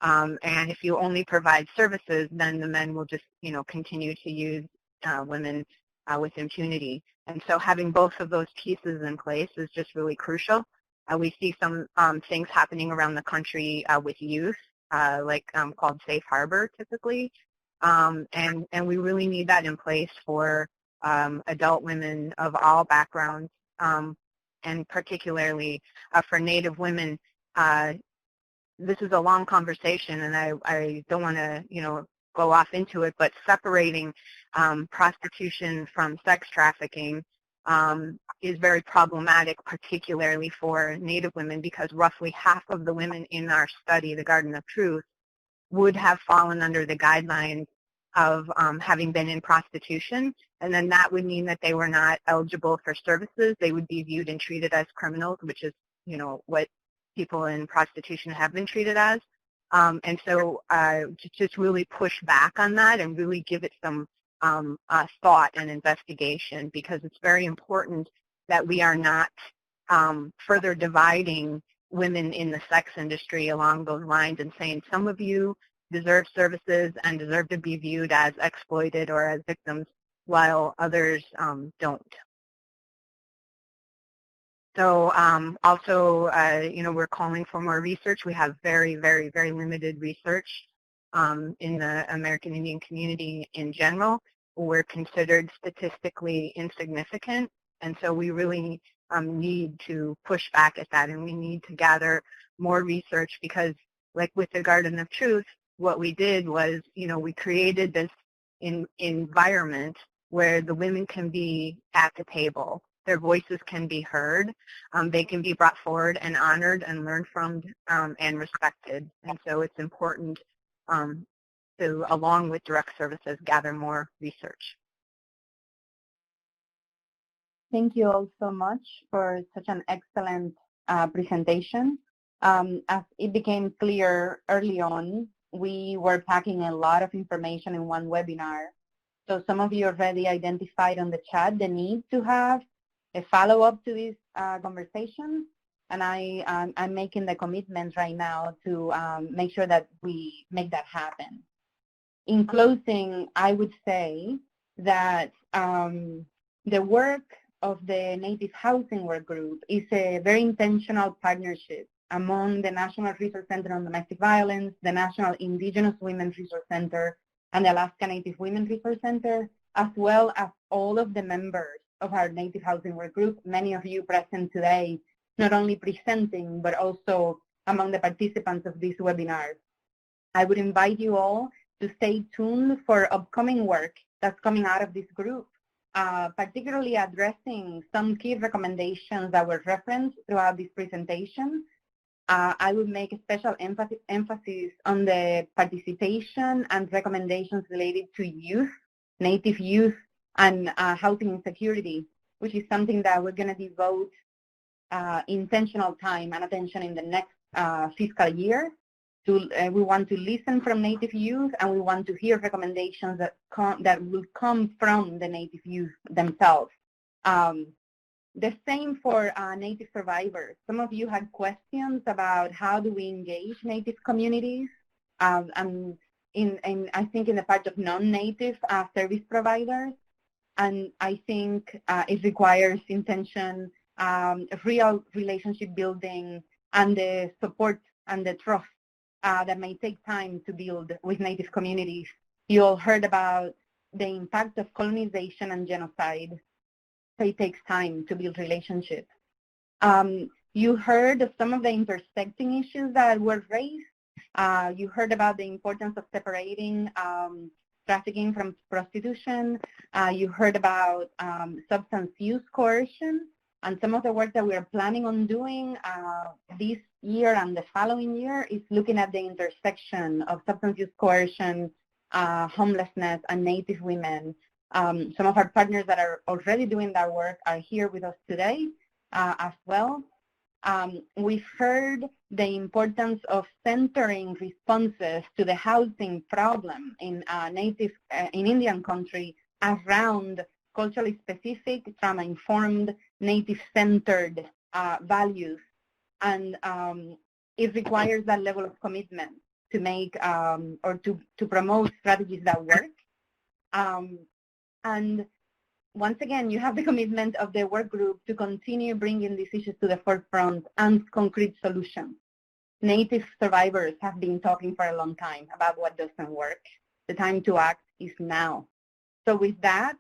And if you only provide services, then the men will just, continue to use women with impunity. And so having both of those pieces in place is just really crucial. We see some things happening around the country with youth, called Safe Harbor typically. And we really need that in place for adult women of all backgrounds, and particularly for Native women. This is a long conversation, and I don't want to, go off into it, but separating prostitution from sex trafficking is very problematic, particularly for Native women, because roughly half of the women in our study, the Garden of Truth, would have fallen under the guidelines of having been in prostitution, and then that would mean that they were not eligible for services. They would be viewed and treated as criminals, which is, what people in prostitution have been treated as. And so just really push back on that and really give it some thought and investigation, because it's very important that we are not further dividing women in the sex industry along those lines and saying some of you deserve services and deserve to be viewed as exploited or as victims, while others don't. So also, we're calling for more research. We have very, very, very limited research in the American Indian community in general. We're considered statistically insignificant, and so we really need to push back at that, and we need to gather more research, because like with the Garden of Truth, what we did was, we created this environment where the women can be at the table. Their voices can be heard. They can be brought forward and honored and learned from and respected. And so it's important to, along with direct services, gather more research. Thank you all so much for such an excellent presentation. As it became clear early on, we were packing a lot of information in one webinar. So some of you already identified on the chat the need to have a follow-up to this conversation, and I'm making the commitment right now to make sure that we make that happen. In closing, I would say that the work of the Native Housing Work Group is a very intentional partnership among the National Resource Center on Domestic Violence, the National Indigenous Women's Resource Center, and the Alaska Native Women Resource Center, as well as all of the members of our Native Housing Work Group, many of you present today, not only presenting, but also among the participants of this webinar. I would invite you all to stay tuned for upcoming work that's coming out of this group, particularly addressing some key recommendations that were referenced throughout this presentation. I would make a special emphasis on the participation and recommendations related to youth, Native youth, and housing insecurity, which is something that we're going to devote intentional time and attention in the next fiscal year. We want to listen from Native youth, and we want to hear recommendations that will come from the Native youth themselves. The same for Native survivors. Some of you had questions about how do we engage Native communities, and I think in the part of non-Native service providers. And I think it requires intention, real relationship building, and the support and the trust that may take time to build with Native communities. You all heard about the impact of colonization and genocide. So it takes time to build relationships. You heard of some of the intersecting issues that were raised. You heard about the importance of separating trafficking from prostitution. You heard about substance use coercion, and some of the work that we are planning on doing this year and the following year is looking at the intersection of substance use coercion, homelessness, and Native women. Some of our partners that are already doing that work are here with us today as well. We've heard the importance of centering responses to the housing problem in Indian country around culturally specific, trauma-informed, Native-centered values. And it requires that level of commitment to make or to promote strategies that work. And once again, you have the commitment of the work group to continue bringing these issues to the forefront and concrete solutions. Native survivors have been talking for a long time about what doesn't work. The time to act is now. So with that,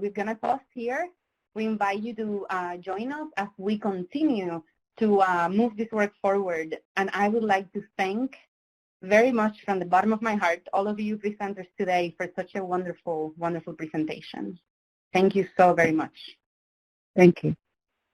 we're going to pause here. We invite you to join us as we continue to move this work forward. And I would like to thank very much from the bottom of my heart all of you presenters today for such a wonderful, wonderful presentation. Thank you so very much. Thank you.